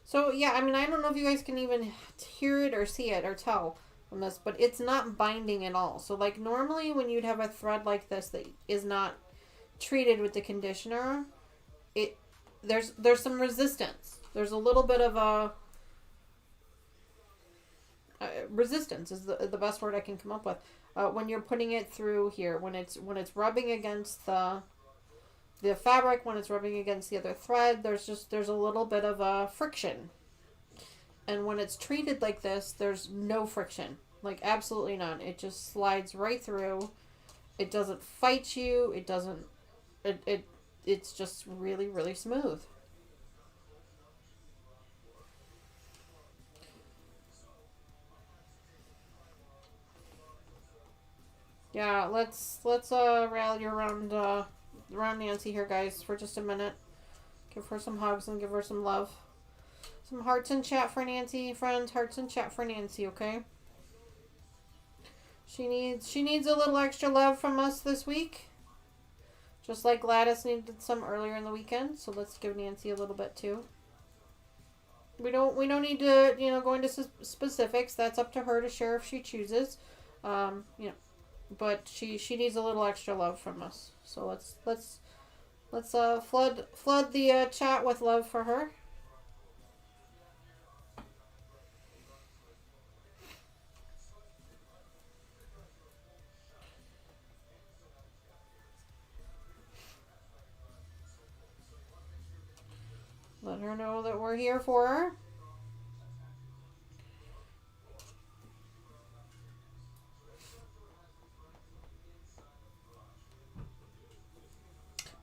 So, yeah, I mean, I don't know if you guys can even hear it or see it or tell from this, but it's not binding at all. So, like, normally when you'd have a thread like this that is not treated with the conditioner, there's some resistance. There's a little bit of a resistance is the best word I can come up with when you're putting it through here, when it's rubbing against the fabric, when it's rubbing against the other thread, there's a little bit of a friction. And when it's treated like this, there's no friction, like absolutely none. It just slides right through. It doesn't fight you. It doesn't. It's just really, really smooth. Yeah, let's rally around Nancy here, guys, for just a minute. Give her some hugs and give her some love. Some hearts in chat for Nancy, friends. Hearts in chat for Nancy, okay? She needs a little extra love from us this week. Just like Gladys needed some earlier in the weekend, so let's give Nancy a little bit too. We don't need to, you know, go into specifics. That's up to her to share if she chooses. You know, but she needs a little extra love from us. So let's flood the chat with love for her. Let her know that we're here for her.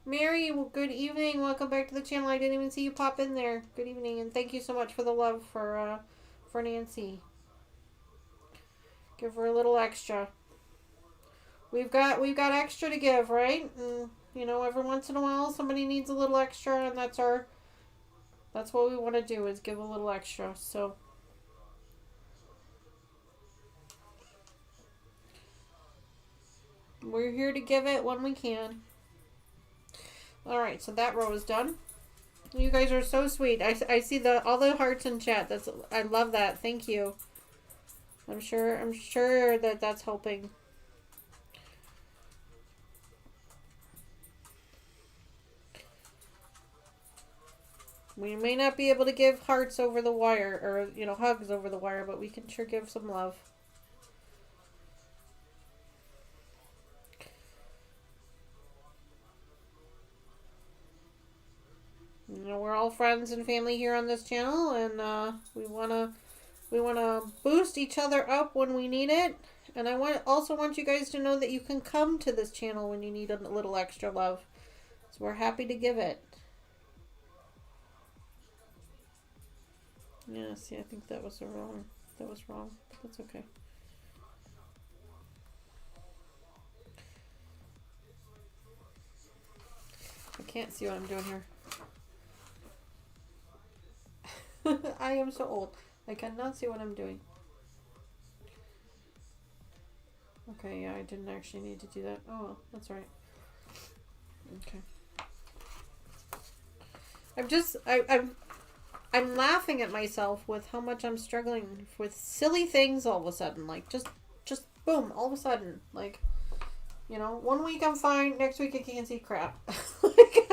Mary, well, good evening. Welcome back to the channel. I didn't even see you pop in there. Good evening, and thank you so much for the love for Nancy. Give her a little extra. We've got extra to give, right? And, you know, every once in a while somebody needs a little extra, and that's what we want to do, is give a little extra. So we're here to give it when we can. Alright, so that row is done. You guys are so sweet. I see all the hearts in chat. I love that. Thank you. I'm sure that's helping. We may not be able to give hearts over the wire, or, you know, hugs over the wire, but we can sure give some love. You know, we're all friends and family here on this channel, and we wanna boost each other up when we need it. And I also want you guys to know that you can come to this channel when you need a little extra love. So we're happy to give it. Yeah, see, I think that was wrong. That was wrong, but that's okay. I can't see what I'm doing here. I am so old. I cannot see what I'm doing. Okay, yeah, I didn't actually need to do that. Oh, well, that's right. Okay. I'm laughing at myself with how much I'm struggling with silly things all of a sudden. Like, just boom, all of a sudden. Like, you know, one week I'm fine, next week I can't see crap. Like,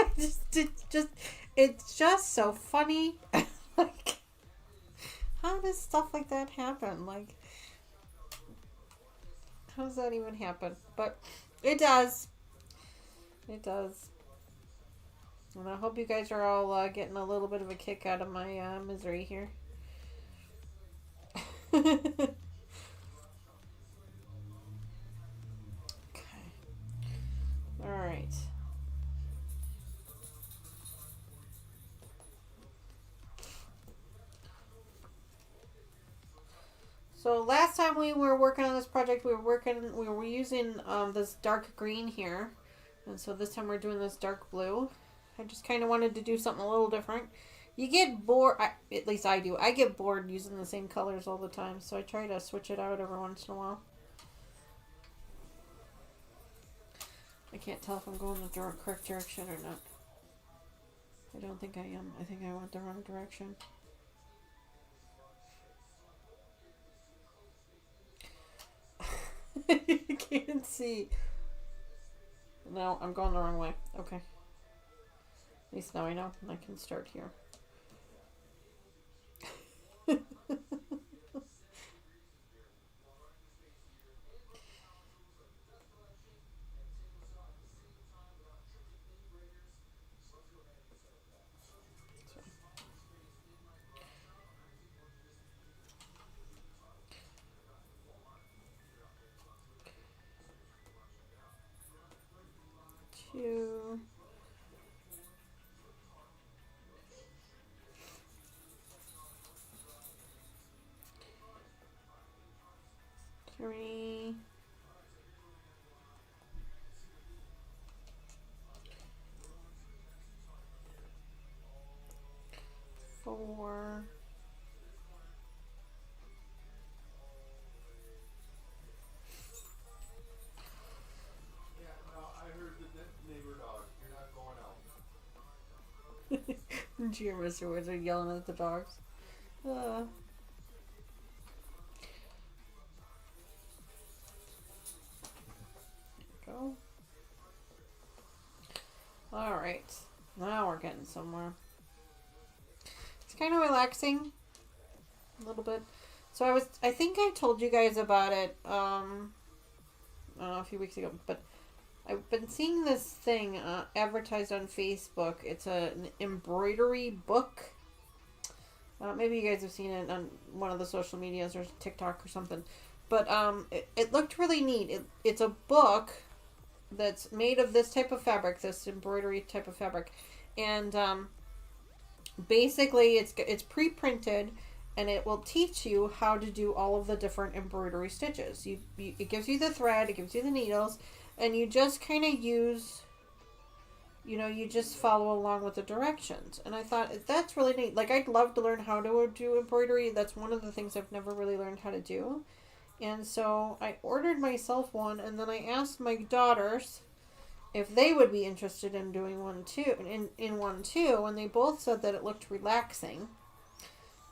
it's just so funny. Like, how does stuff like that happen? Like, how does that even happen? But it does. It does. And I hope you guys are all getting a little bit of a kick out of my misery here. Okay. All right. So last time we were working on this project, we were using this dark green here. And so this time we're doing this dark blue. I just kind of wanted to do something a little different. You get bored, at least I do. I get bored using the same colors all the time, so I try to switch it out every once in a while. I can't tell if I'm going the correct direction or not. I don't think I am. I think I went the wrong direction. You can't see. No, I'm going the wrong way. Okay. At least now I know. I can start here. Two. 3. 4. 5. Did you hear Mr. Wizard yelling at the dogs? Go. Alright. Now we're getting somewhere. It's kind of relaxing. A little bit. So I think I told you guys about it, I don't know, a few weeks ago, but I've been seeing this thing advertised on Facebook. It's an embroidery book. Maybe you guys have seen it on one of the social medias or TikTok or something. But it looked really neat. It's a book that's made of this type of fabric, this embroidery type of fabric. And basically it's pre-printed, and it will teach you how to do all of the different embroidery stitches. It gives you the thread, it gives you the needles, and you just kind of use, you just follow along with the directions. And I thought, that's really neat. Like, I'd love to learn how to do embroidery. That's one of the things I've never really learned how to do. And so I ordered myself one, and then I asked my daughters if they would be interested in doing one too, in one too, and they both said that it looked relaxing.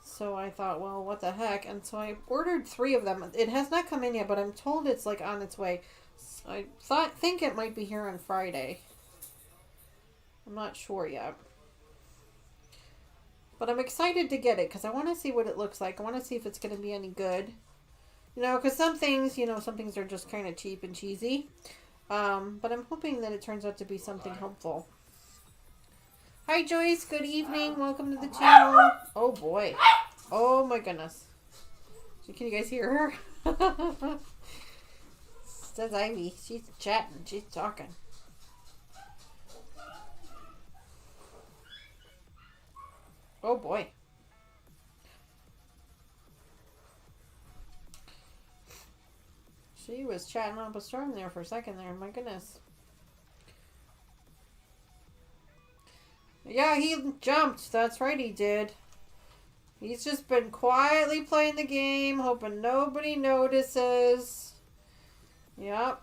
So I thought, well, what the heck? And so I ordered 3 of them. It has not come in yet, but I'm told it's like on its way. I think it might be here on Friday. I'm not sure yet. But I'm excited to get it because I want to see what it looks like. I want to see if it's going to be any good. Because some things are just kind of cheap and cheesy. But I'm hoping that it turns out to be something helpful. Hi, Joyce. Good evening. Welcome to the channel. Oh, boy. Oh, my goodness. Can you guys hear her? Says Ivy. She's chatting. She's talking. Oh, boy. She was chatting up a storm there for a second there. My goodness. Yeah, he jumped. That's right, he did. He's just been quietly playing the game, hoping nobody notices. Yep.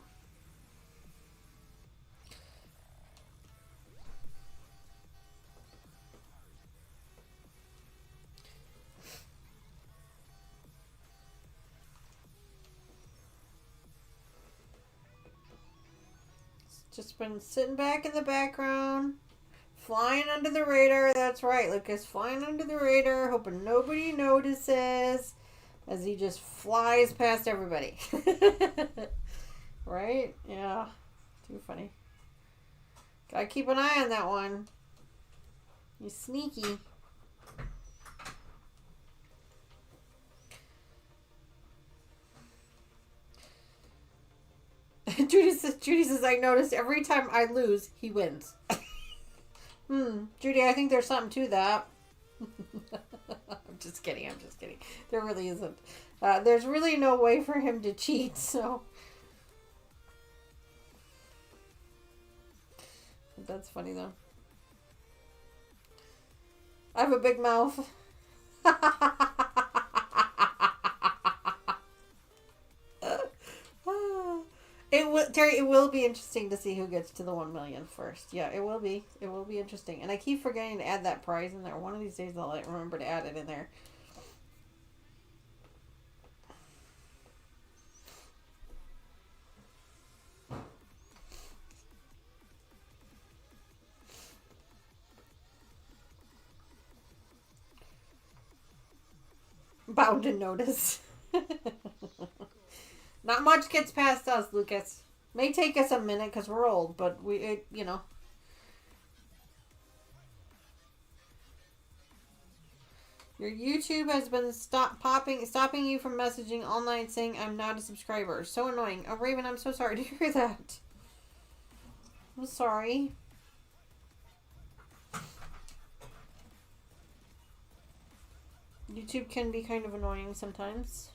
just been sitting back in the background, flying under the radar. That's right, Lucas, flying under the radar, hoping nobody notices as he just flies past everybody. Right? Yeah. Too funny. Gotta keep an eye on that one. He's sneaky. Judy says, I noticed every time I lose, he wins. Judy, I think there's something to that. I'm just kidding. There really isn't. There's really no way for him to cheat, so. That's funny, though. I have a big mouth. Terry, it will be interesting to see who gets to the 1 million first. Yeah, it will be. It will be interesting. And I keep forgetting to add that prize in there. One of these days I'll remember to add it in there. Bound to notice. Not much gets past us, Lucas. May take us a minute because we're old, but you know. Your YouTube has been stopping you from messaging all night saying I'm not a subscriber. So annoying. Oh, Raven, I'm so sorry to hear that. I'm sorry. YouTube can be kind of annoying sometimes.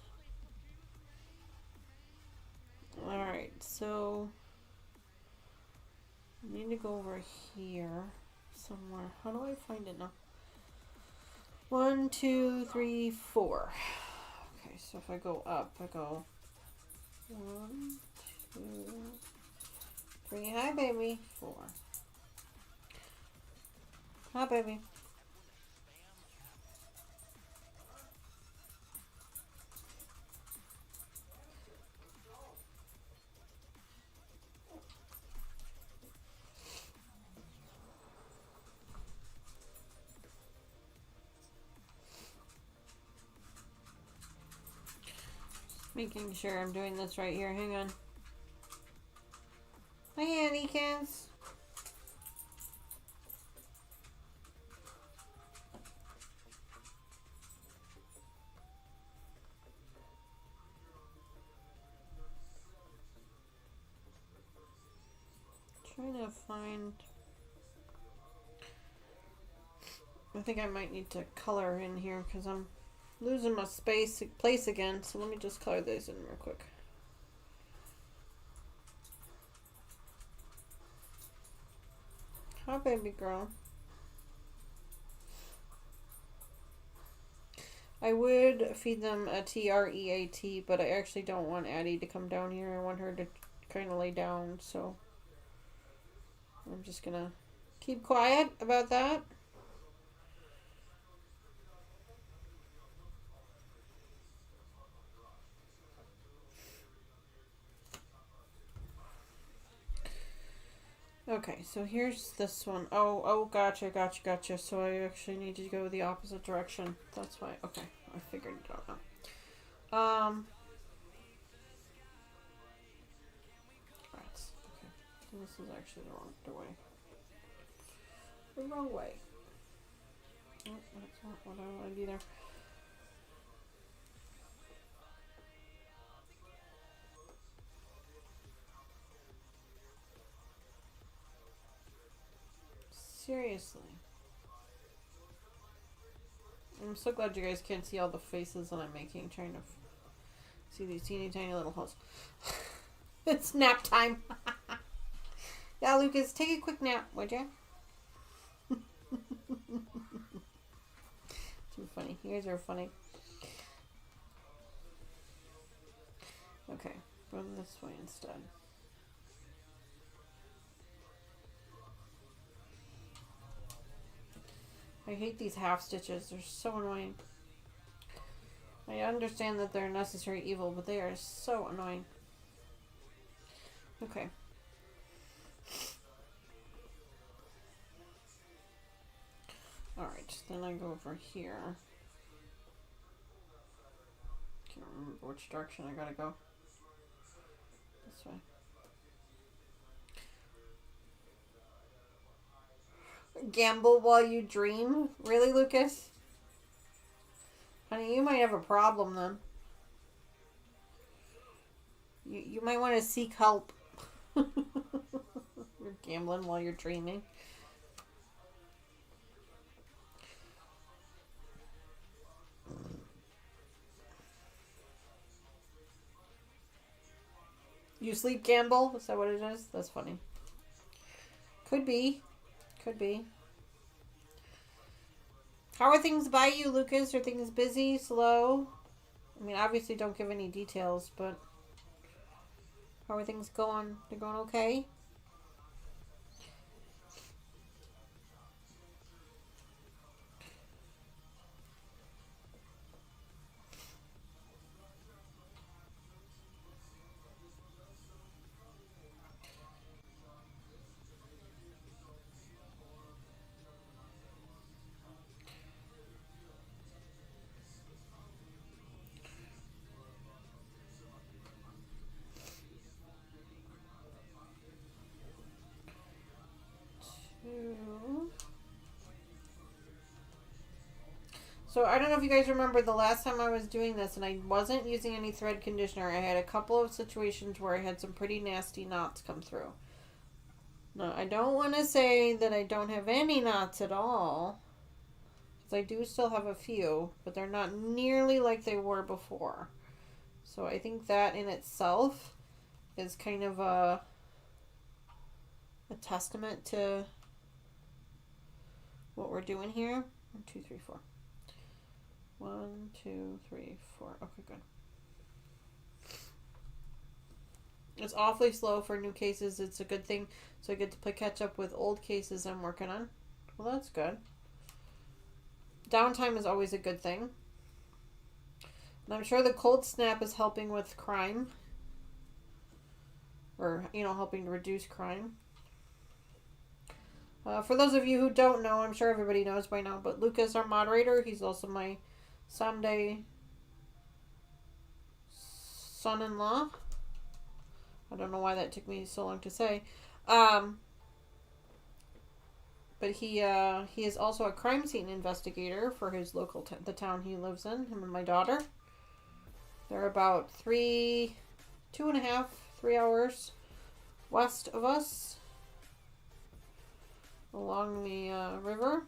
Alright, so I need to go over here somewhere. How do I find it now? 1, 2, 3, 4. Okay, so if I go up, I go 1, 2, 3. Hi, baby. 4. Hi, baby. Making sure I'm doing this right here. Hang on. Hi, Annikins. Trying to find. I think I might need to color in here because I'm losing my place again, so let me just color these in real quick. Hi, baby girl. I would feed them a TREAT, but I actually don't want Addie to come down here. I want her to kind of lay down, so I'm just gonna keep quiet about that. Okay, so here's this one. Oh, gotcha. So I actually need to go the opposite direction. That's why. Okay, I figured it out now. Right. Okay. So this is actually the way. The wrong way. Oh, that's not what I wanted either. Seriously. I'm so glad you guys can't see all the faces that I'm making, trying to see these teeny tiny little holes. It's nap time. Yeah, Lucas, take a quick nap, would ya? Too funny. You guys are funny. Okay, go this way instead. I hate these half stitches. They're so annoying. I understand that they're a necessary evil, but they are so annoying. Okay. Then I go over here. Can't remember which direction I gotta go. This way. Gamble while you dream? Really, Lucas? Honey, you might have a problem then. You might want to seek help. You're gambling while you're dreaming. You sleep gamble? Is that what it is? That's funny. Could be. Could be. How are things by you, Lucas? Are things busy, slow? I mean, obviously don't give any details, but how are things going? They're going okay? So I don't know if you guys remember the last time I was doing this and I wasn't using any thread conditioner. I had a couple of situations where I had some pretty nasty knots come through. Now, I don't want to say that I don't have any knots at all, because I do still have a few, but they're not nearly like they were before. So I think that in itself is kind of a testament to what we're doing here. 1, 2, 3, 4. 1, 2, 3, 4. Okay, good. It's awfully slow for new cases. It's a good thing. So I get to play catch up with old cases I'm working on. Well, that's good. Downtime is always a good thing. And I'm sure the cold snap is helping with crime. Or, helping to reduce crime. For those of you who don't know, I'm sure everybody knows by now, but Lucas, our moderator, he's also my Sunday son-in-law. I don't know why that took me so long to say. But he is also a crime scene investigator for his local, the town he lives in, him and my daughter. They're about 2.5, 3 hours west of us along the river.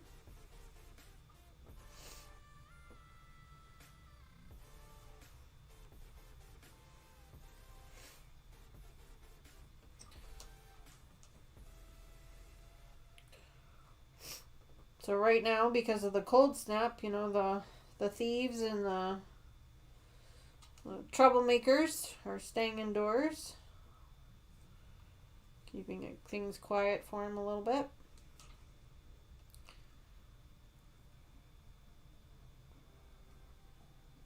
So right now, because of the cold snap, the thieves and the troublemakers are staying indoors, keeping things quiet for him a little bit.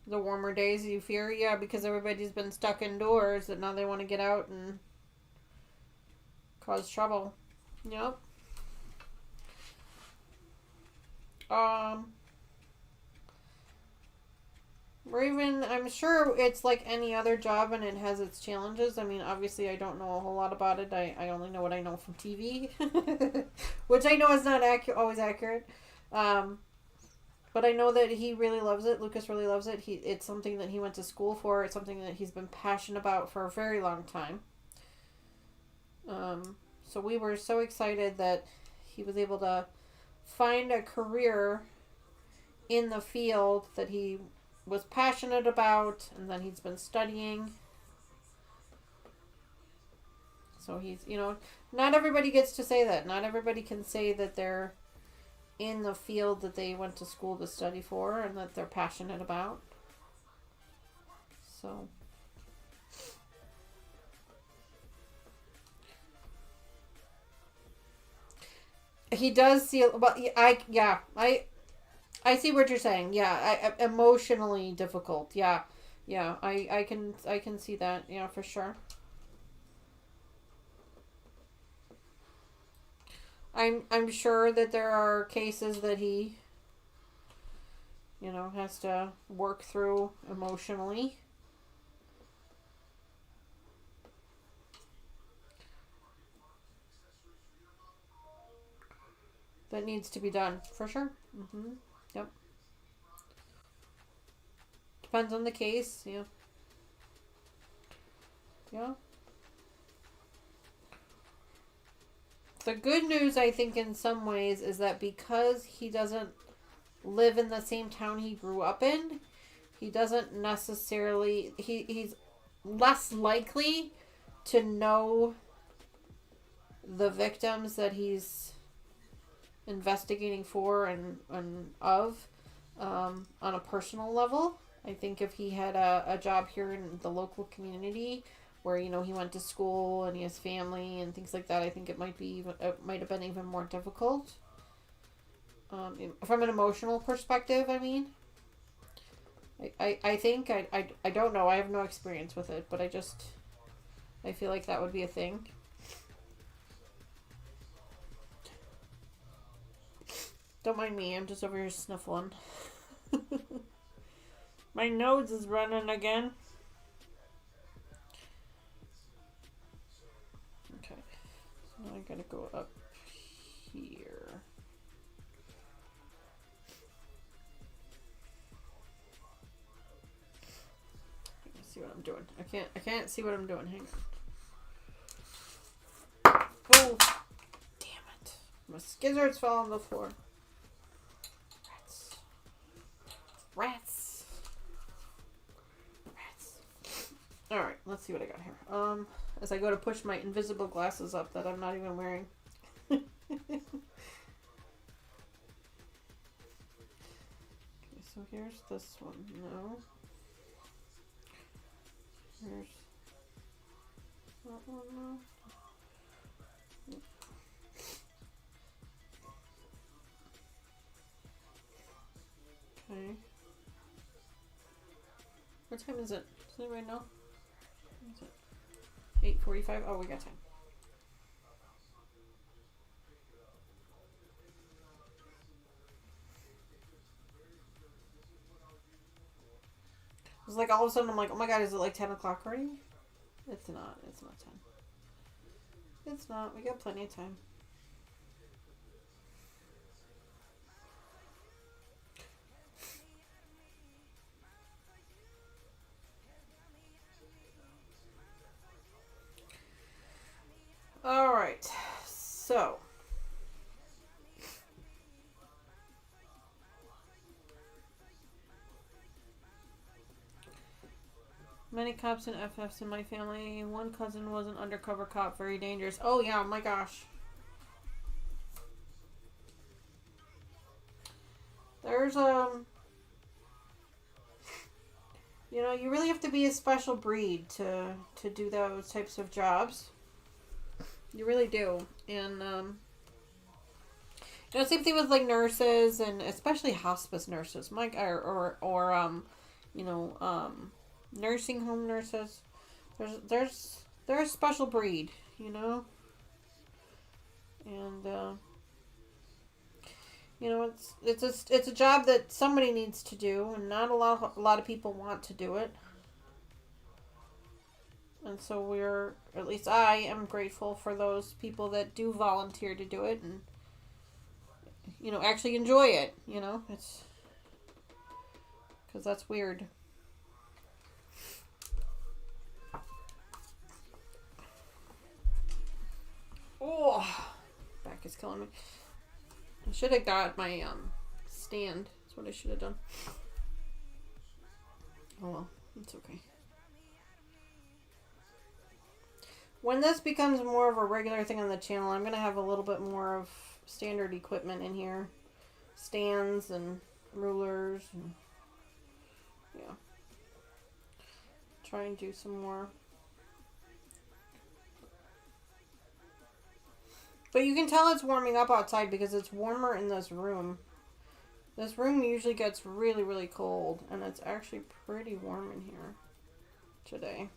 The warmer days, you fear? Yeah, because everybody's been stuck indoors, that now they want to get out and cause trouble. Yep. I'm sure it's like any other job and it has its challenges. I mean, obviously I don't know a whole lot about it. I only know what I know from TV, which I know is not always accurate. But I know that he really loves it. Lucas really loves it. It's something that he went to school for. It's something that he's been passionate about for a very long time. So we were so excited that he was able to find a career in the field that he was passionate about and that he's been studying. So he's, not everybody gets to say that. Not everybody can say that they're in the field that they went to school to study for and that they're passionate about. So he does see, but I see what you're saying. Yeah, emotionally difficult. Yeah, I can see that. Yeah, for sure. I'm sure that there are cases that he you know, has to work through emotionally. That needs to be done, for sure. Yep. Depends on the case, yeah. Yeah. The good news, I think, in some ways, is that because he doesn't live in the same town he grew up in, he doesn't necessarily... He's less likely to know the victims that he's investigating for and of on a personal level. I think if he had a job here in the local community where, you know, he went to school and he has family and things like that, I think it might have been even more difficult. From an emotional perspective, I mean. I think, I don't know, I have no experience with it, but I feel like that would be a thing. Don't mind me, I'm just over here sniffling. My nose is running again. Okay, so now I gotta go up here. Let's see what I'm doing. I can't see what I'm doing. Hang on. Oh, damn it! My skizzards fell on the floor. Rats. Alright, let's see what I got here. As I go to push my invisible glasses up that I'm not even wearing. Okay, so here's this one. No. Here's that one. No. Okay. What time is it? Is it right now? What is it? 8:45? Oh, we got time. It's like all of a sudden I'm like, oh my god, is it like 10 o'clock already? It's not. It's not 10. It's not. We got plenty of time. Alright. So. Many cops and FFs in my family. One cousin was an undercover cop, very dangerous. Oh yeah, my gosh. There's you know, you really have to be a special breed to do those types of jobs. You really do. And you know, same thing with like nurses and especially hospice nurses. Or you know, nursing home nurses. They're a special breed, you know. And you know, it's a job that somebody needs to do, and not a lot of people want to do it. And so at least I am grateful for those people that do volunteer to do it and, you know, actually enjoy it, you know. It's because that's weird. Oh, back is killing me. I should have got my stand. That's what I should have done. Oh well, it's okay. When this becomes more of a regular thing on the channel, I'm going to have a little bit more of standard equipment in here. Stands and rulers. And, yeah. Try and do some more. But you can tell it's warming up outside because it's warmer in this room. This room usually gets really, really cold. And it's actually pretty warm in here today.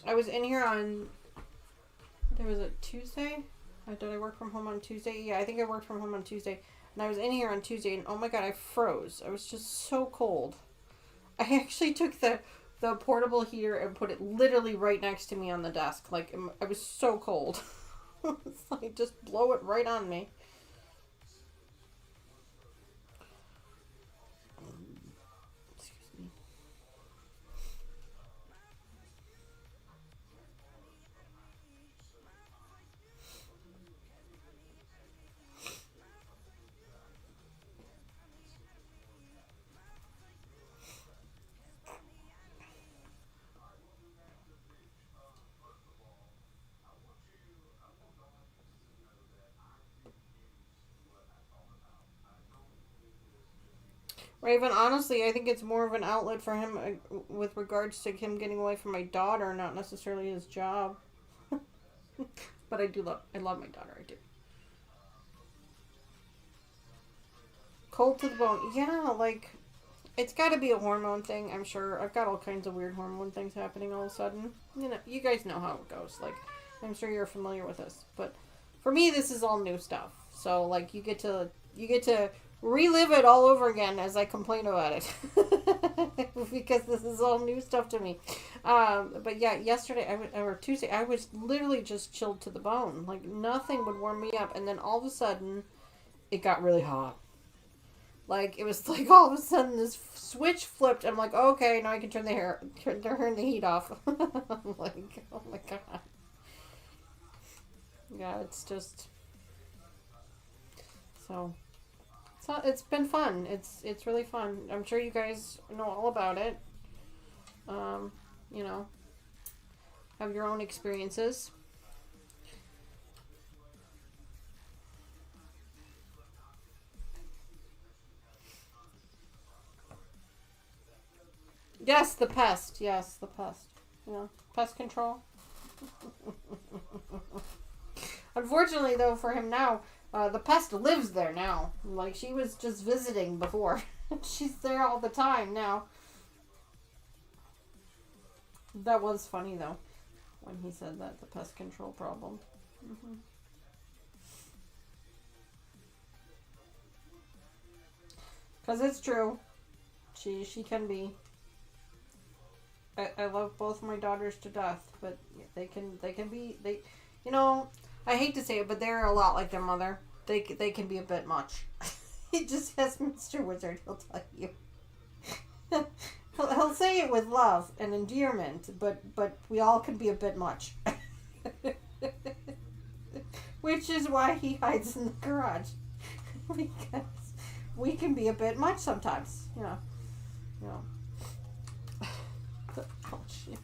I was in here on, what day was it, Tuesday? Did I work from home on Tuesday? Yeah, I think I worked from home on Tuesday. And I was in here on Tuesday, and oh my god, I froze. I was just so cold. I actually took the portable heater and put it literally right next to me on the desk. Like, I was so cold. It's like, just blow it right on me. Excuse me. Raven, honestly, I think it's more of an outlet for him with regards to him getting away from my daughter, not necessarily his job. But I love my daughter, I do. Cold to the bone. Yeah, like, it's got to be a hormone thing, I'm sure. I've got all kinds of weird hormone things happening all of a sudden. You know, you guys know how it goes. Like, I'm sure you're familiar with this. But for me, this is all new stuff. So, like, you get to relive it all over again as I complain about it. Because this is all new stuff to me. But yeah, yesterday, or Tuesday, I was literally just chilled to the bone. Like, nothing would warm me up. And then all of a sudden, it got really hot. Like, it was like all of a sudden this switch flipped. I'm like, okay, now I can turn the heat off. I'm like, oh my god. Yeah, it's just... So it's been fun. It's really fun. I'm sure you guys know all about it. You know, have your own experiences. Yes, the pest. Yes, the pest. You know, pest control. Unfortunately, though, for him now, the pest lives there now. Like, she was just visiting before. She's there all the time now. That was funny, though, when he said that, the pest control problem. Mm-hmm. Because it's true. She can be. I love both my daughters to death, but they can be, you know, I hate to say it, but they're a lot like their mother. They can be a bit much. It just has Mr. Wizard, he'll tell you. he'll say it with love and endearment, but we all can be a bit much. Which is why he hides in the garage. Because we can be a bit much sometimes, you know. Ouch, yeah.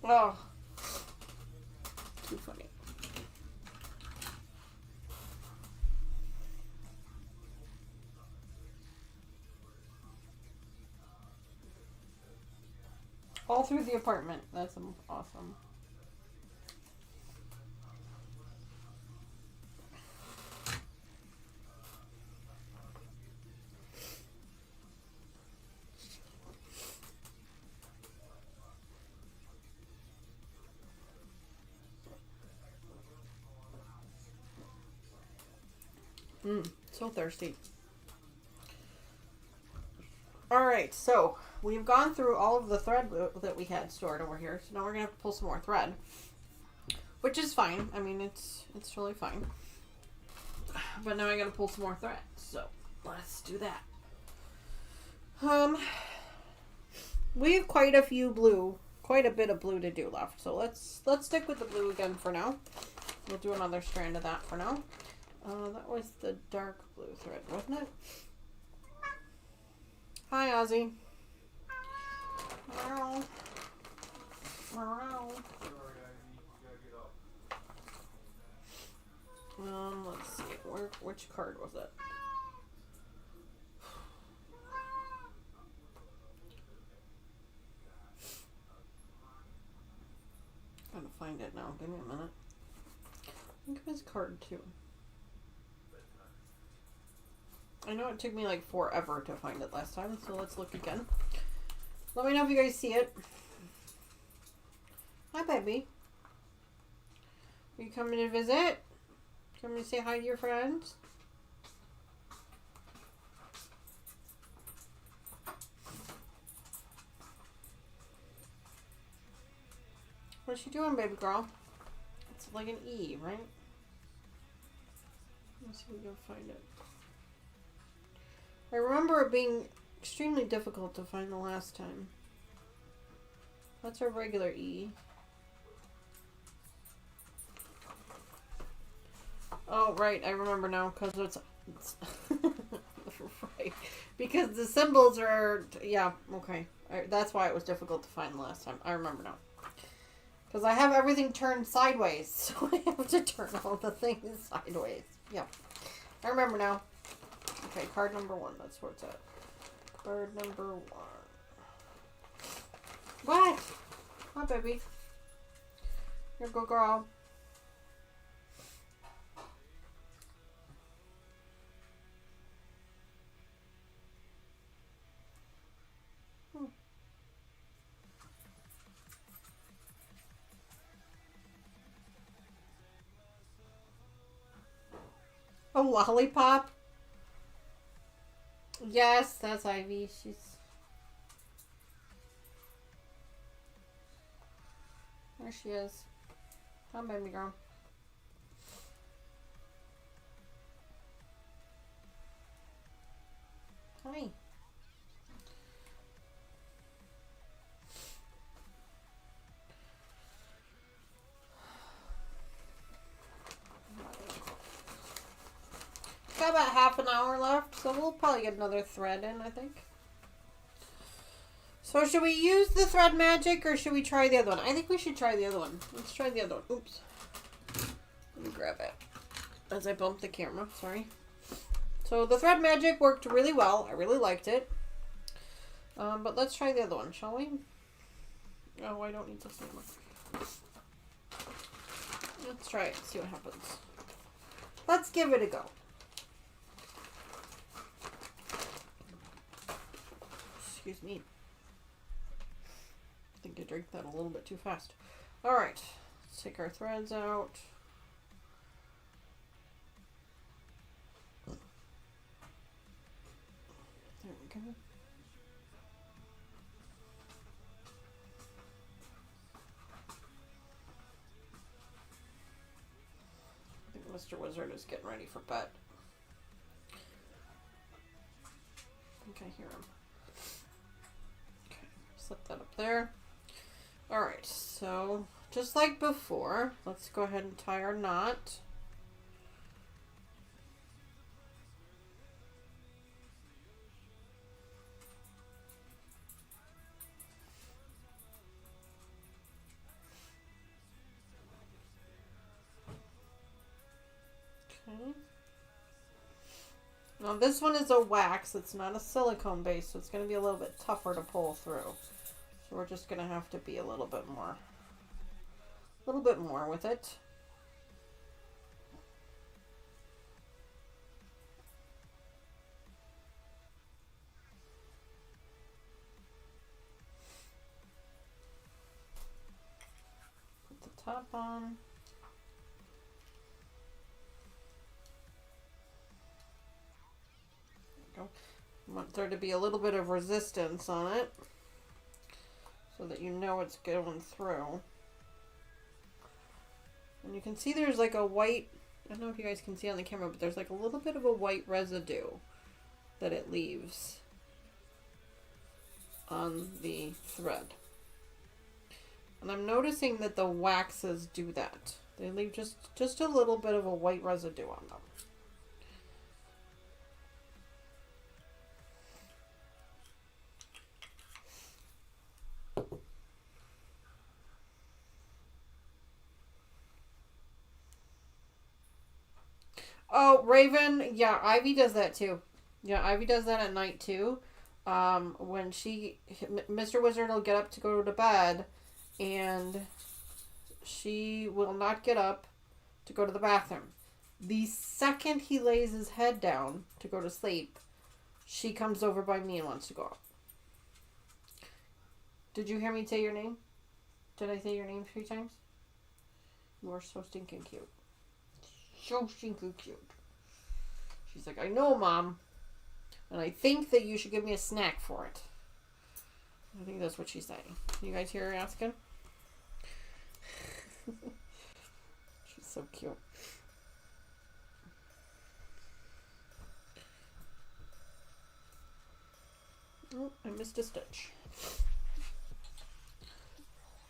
Oh, too funny. All through the apartment. That's awesome. So thirsty. Alright, so we've gone through all of the thread that we had stored over here. So now we're going to have to pull some more thread. Which is fine. I mean, it's totally fine. But now I got to pull some more thread. So let's do that. We have quite a bit of blue to do left. So let's stick with the blue again for now. We'll do another strand of that for now. That was the dark blue thread, wasn't it? Hi, Ozzy. Meow. Meow. Let's see. Which card was it? I'm gonna find it now. Give me a minute. Think of his card too. I know it took me like forever to find it last time, so let's look again. Let me know if you guys see it. Hi, baby. Are you coming to visit? Coming to say hi to your friends? What's she doing, baby girl? It's like an E, right? Let's see if we can find it. I remember it being extremely difficult to find the last time. That's our regular E. Oh, right. I remember now because it's right. Because the symbols are, yeah, okay. That's why it was difficult to find last time. I remember now. Because I have everything turned sideways, so I have to turn all the things sideways. Yeah. I remember now. Okay, card number 1. That's where it's at. Card number 1. What? Hi, baby. Here, go, girl. A lollipop? Yes, that's Ivy. There she is. Come, baby girl. Hi. Got about half an hour left, so we'll probably get another thread in, I think. So should we use the thread magic or should we try the other one? I think we should try the other one. Let's try the other one. Oops. Let me grab it. As I bumped the camera, sorry. So the thread magic worked really well. I really liked it. But let's try the other one, shall we? Oh, I don't need this anymore. Let's try it, see what happens. Let's give it a go. Excuse me. I think I drank that a little bit too fast. Alright, let's take our threads out. There we go. I think Mr. Wizard is getting ready for bed. I think I hear him. Okay, set that up there. Alright, so just like before, let's go ahead and tie our knot. Okay. Now this one is a wax, it's not a silicone base, so it's going to be a little bit tougher to pull through. So we're just going to have to be a little bit more with it. Put the top on. There we go. I want there to be a little bit of resistance on it so that you know it's going through. And you can see there's like a white, I don't know if you guys can see on the camera, but there's like a little bit of a white residue that it leaves on the thread. And I'm noticing that the waxes do that. They leave just a little bit of a white residue on them. Oh, Raven, yeah, Ivy does that too. Yeah, Ivy does that at night too. When Mr. Wizard will get up to go to bed, and she will not get up to go to the bathroom. The second he lays his head down to go to sleep, she comes over by me and wants to go out. Did you hear me say your name? Did I say your name 3 times? You are so stinking cute. So stinking cute. She's like, I know, Mom. And I think that you should give me a snack for it. I think that's what she's saying. You guys hear her asking? She's so cute. Oh, I missed a stitch.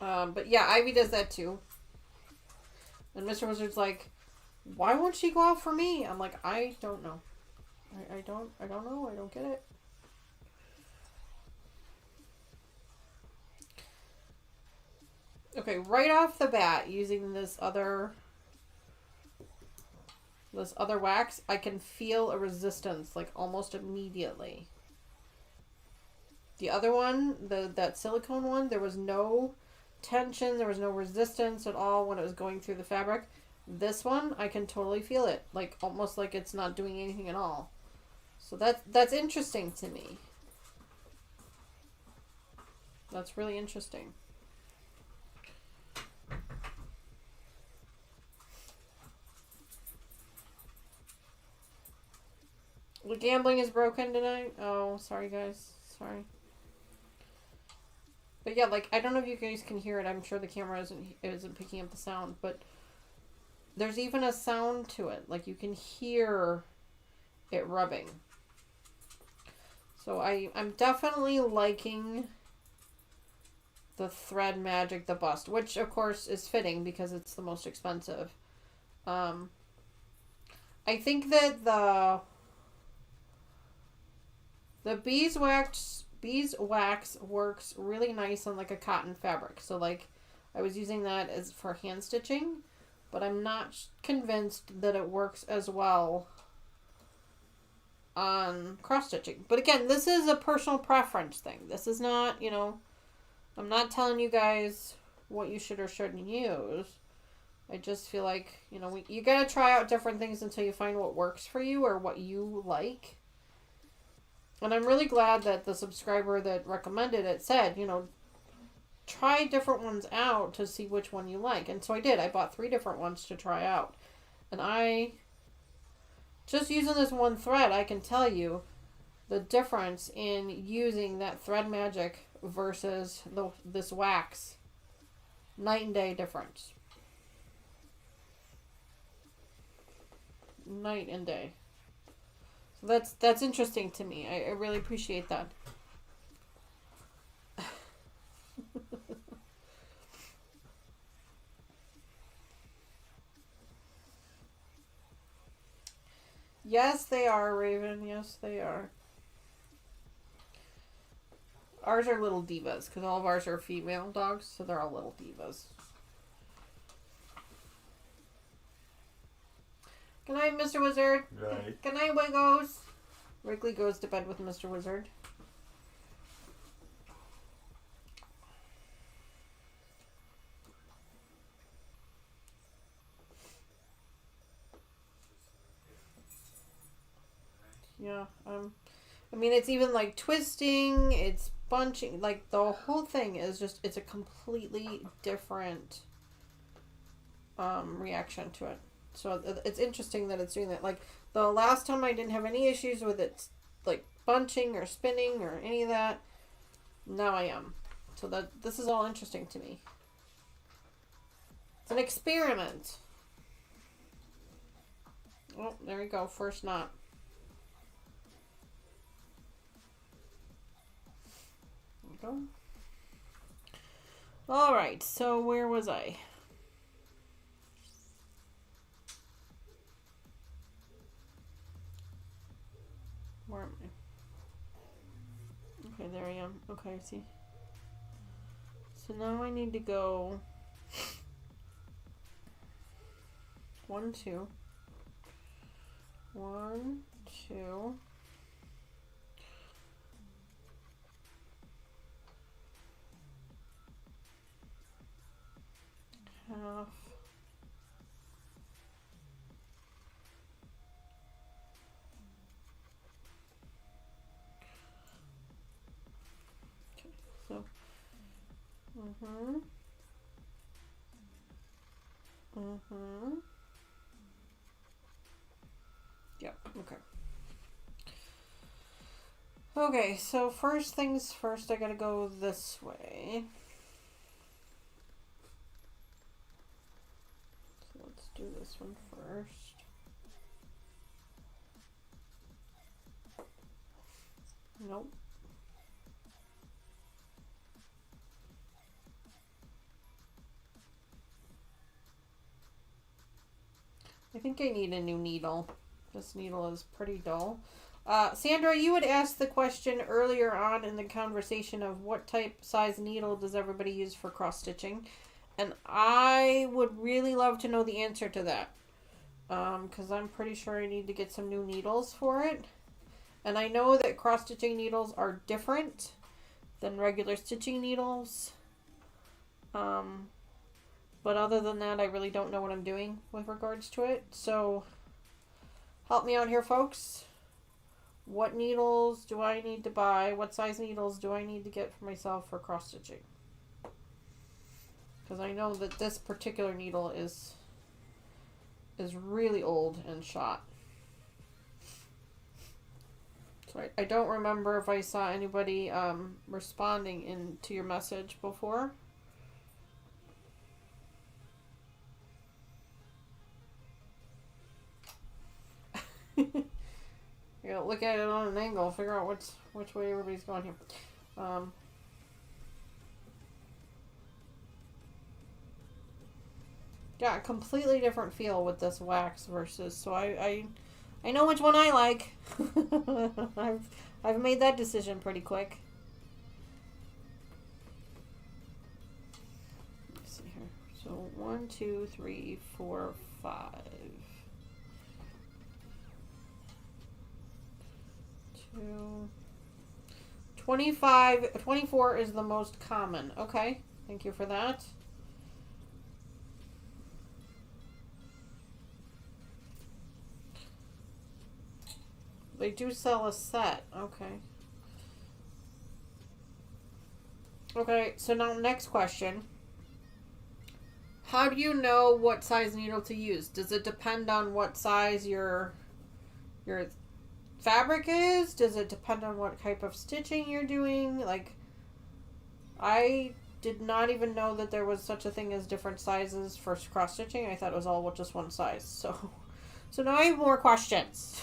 But yeah, Ivy does that too. And Mr. Wizard's like, why won't she go out for me? I'm like, I don't know. I don't know. I don't get it. Okay, right off the bat, using this other wax, I can feel a resistance like almost immediately. The other one, that silicone one, there was no tension, there was no resistance at all when it was going through the fabric. This one, I can totally feel it, like almost like it's not doing anything at all. So that's interesting to me. That's really interesting. The gambling is broken tonight. Oh, sorry guys. Sorry. But yeah, like, I don't know if you guys can hear it. I'm sure the camera isn't picking up the sound, but there's even a sound to it. Like, you can hear it rubbing. So I'm definitely liking the Thread Magic, the bust, which of course is fitting because it's the most expensive. I think that the beeswax works really nice on like a cotton fabric. So like I was using that as for hand stitching, but I'm not convinced that it works as well on cross stitching. But again, this is a personal preference thing. This is not, you know, I'm not telling you guys what you should or shouldn't use. I just feel like, you know, you gotta try out different things until you find what works for you or what you like. And I'm really glad that the subscriber that recommended it said, you know, try different ones out to see which one you like. And so I did. I bought 3 different ones to try out. And just using this one thread, I can tell you the difference in using that Thread Magic versus this wax. Night and day difference. Night and day. So that's interesting to me. I really appreciate that. Yes, they are, Raven. Yes, they are. Ours are little divas, because all of ours are female dogs, so they're all little divas. Good night, Mr. Wizard. Right. Good night, Wiggles. Wrigley goes to bed with Mr. Wizard. Yeah, I mean, it's even like twisting, it's bunching, like the whole thing is just, it's a completely different reaction to it. So it's interesting that it's doing that. Like the last time I didn't have any issues with it, like bunching or spinning or any of that. Now I am. So this is all interesting to me. It's an experiment. Oh, there you go. First knot. There you go. All right. So where was I? Where am I? Okay, there I am. Okay, see. So now I need to go 1, 2. 1, 2. Half. So, Mm-hmm. Yep, okay. Okay, so first things first, I gotta go this way. So let's do this one first. Nope. I think I need a new needle. This needle is pretty dull. Sandra, you had asked the question earlier on in the conversation of what type size needle does everybody use for cross stitching, and I would really love to know the answer to that, because I'm pretty sure I need to get some new needles for it. And I know that cross stitching needles are different than regular stitching needles. But other than that, I really don't know what I'm doing with regards to it. So help me out here, folks. What needles do I need to buy? What size needles do I need to get for myself for cross stitching? Because I know that this particular needle is really old and shot. So I don't remember if I saw anybody responding to your message before. You gotta look at it on an angle, figure out which way everybody's going here. Yeah, a completely different feel with this wax versus, so I know which one I like. I've made that decision pretty quick. Let's see here. So 1, 2, 3, 4, 5. 2. 25, 24 is the most common. Okay, thank you for that. They do sell a set. Okay. Okay, so now next question. How do you know what size needle to use? Does it depend on what size your fabric is? Does it depend on what type of stitching you're doing? Like, I did not even know that there was such a thing as different sizes for cross stitching. I thought it was all just one size. So now I have more questions.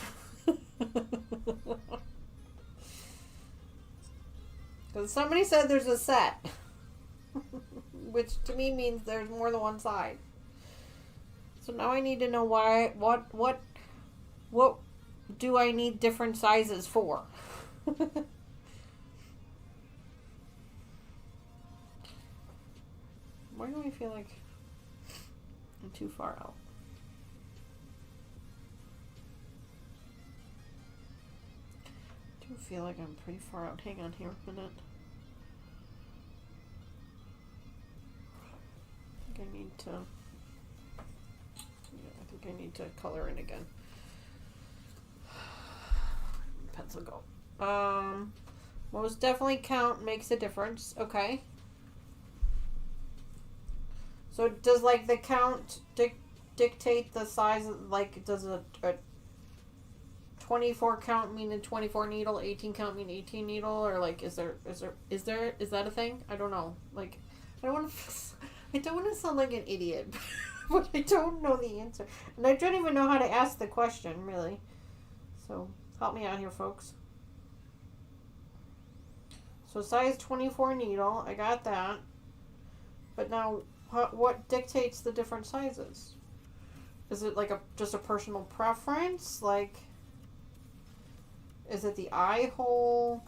Because somebody said there's a set, which to me means there's more than one side. So now I need to know why. What do I need different sizes for? Why do I feel like I'm too far out? I do feel like I'm pretty far out. Hang on here a minute. I think I need to color in again. Pencil go. Most definitely count makes a difference. Okay. So does like the count dictate the size? Like, does a 24 count mean a 24 needle, 18 count mean 18 needle, or like is that a thing? I don't know. Like, I don't want to sound like an idiot, but I don't know the answer, and I don't even know how to ask the question really. So help me out here, folks. So size 24 needle, I got that. But now, what dictates the different sizes? Is it like just a personal preference? Like, is it the eye hole?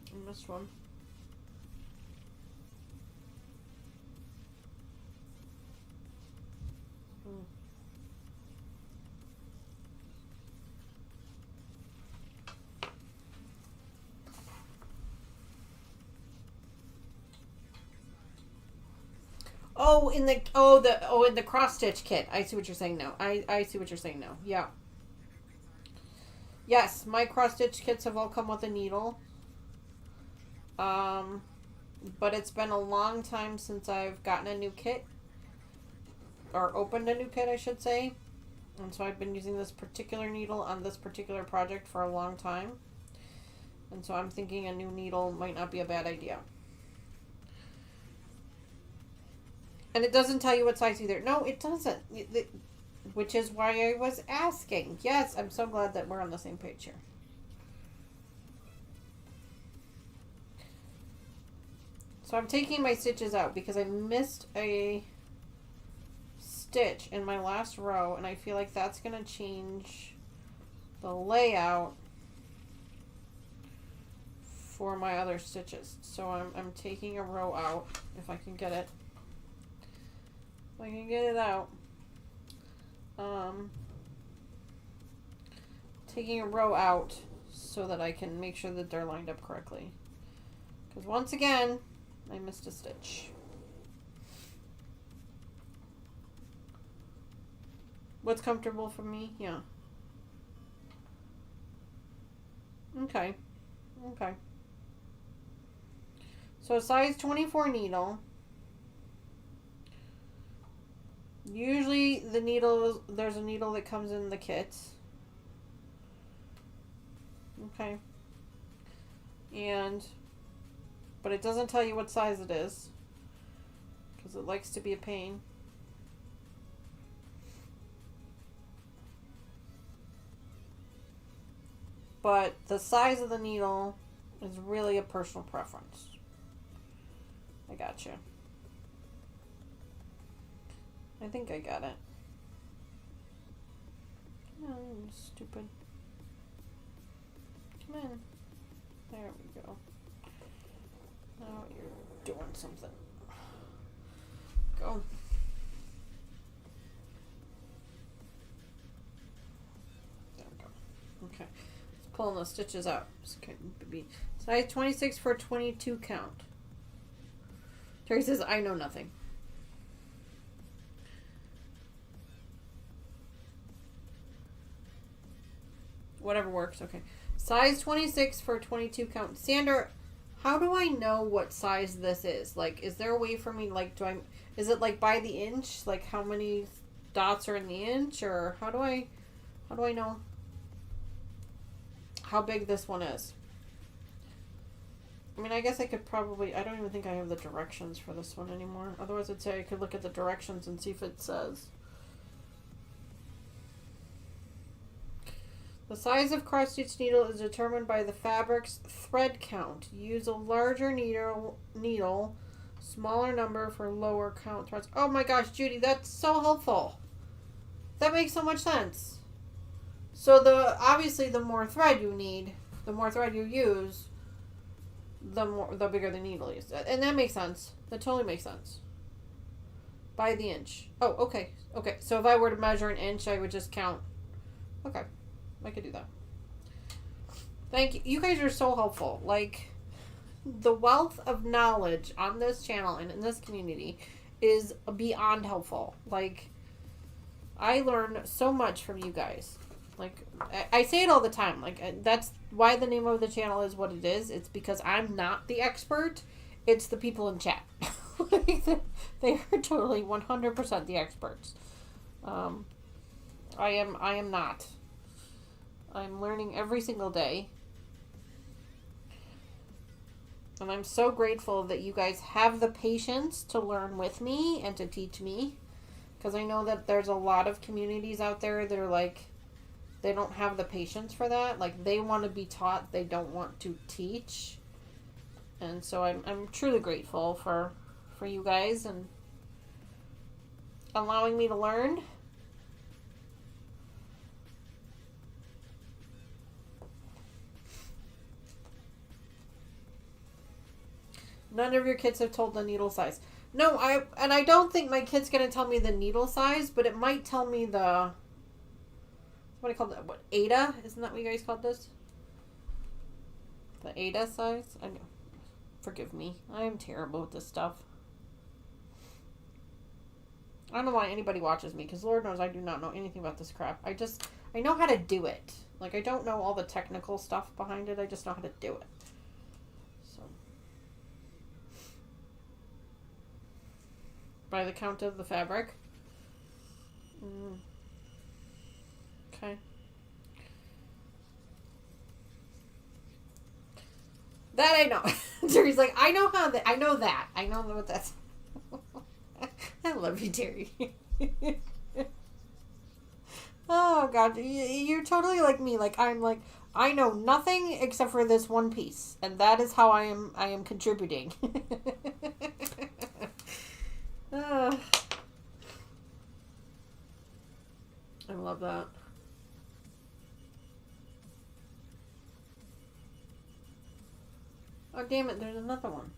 I missed one. Mm. In the cross stitch kit. I see what you're saying now. I see what you're saying now. Yeah. Yes, my cross stitch kits have all come with a needle. Um, but it's been a long time since I've gotten a new kit or opened a new kit, I should say. And so I've been using this particular needle on this particular project for a long time. And so I'm thinking a new needle might not be a bad idea. And it doesn't tell you what size either. No, it doesn't. Which is why I was asking. Yes, I'm so glad that we're on the same page here. So I'm taking my stitches out because I missed a stitch in my last row, and I feel like that's going to change the layout for my other stitches. So I'm taking a row out if I can get it. If I can get it out. Taking a row out so that I can make sure that they're lined up correctly. Because once again, I missed a stitch. What's comfortable for me? Yeah. Okay. Okay. So size 24 needle. Usually the needle, there's a needle that comes in the kit. Okay. But it doesn't tell you what size it is, because it likes to be a pain. But the size of the needle is really a personal preference. I gotcha. I think I got it. Come on, stupid. Come on. There we go. Now you're doing something. Go. There we go. Okay. Let's pull the stitches out. This can be size 26 for 22 count. Terry says, I know nothing. Whatever works. Okay. Size 26 for 22 count. Sander, how do I know what size this is? Like, is there a way for me, like, is it like by the inch? Like how many dots are in the inch? Or how do I know how big this one is? I mean, I guess I could probably, I don't even think I have the directions for this one anymore. Otherwise I'd say I could look at the directions and see if it says. The size of cross-stitch needle is determined by the fabric's thread count. Use a larger needle, smaller number for lower count threads. Oh my gosh, Judy, that's so helpful. That makes so much sense. So obviously the more thread you need, the more thread you use, the bigger the needle is. And that makes sense. That totally makes sense. By the inch. Oh, okay. Okay. So if I were to measure an inch, I would just count. Okay. I could do that. Thank you. You guys are so helpful. Like, the wealth of knowledge on this channel and in this community is beyond helpful. Like, I learn so much from you guys. Like, I say it all the time. Like, that's why the name of the channel is what it is. It's because I'm not the expert. It's the people in chat. Like, they are totally 100% the experts. I am not. I'm learning every single day. And I'm so grateful that you guys have the patience to learn with me and to teach me. Because I know that there's a lot of communities out there that are like, they don't have the patience for that. Like, they want to be taught, they don't want to teach. And so I'm truly grateful for you guys and allowing me to learn. None of your kids have told the needle size. No, I don't think my kid's gonna tell me the needle size, but it might tell me the, what do you call that? What, Ada? Isn't that what you guys called this? The Ada size? I know. Forgive me. I am terrible with this stuff. I don't know why anybody watches me, because Lord knows I do not know anything about this crap. I know how to do it. Like, I don't know all the technical stuff behind it. I just know how to do it. So, by the count of the fabric. Okay. That I know. Terry's like, I know how that. I know that. I know what that's. I love you, Terry. Oh God, you're totally like me. Like I'm like, I know nothing except for this one piece, and that is how I am contributing. I love that. Oh damn it! There's another one.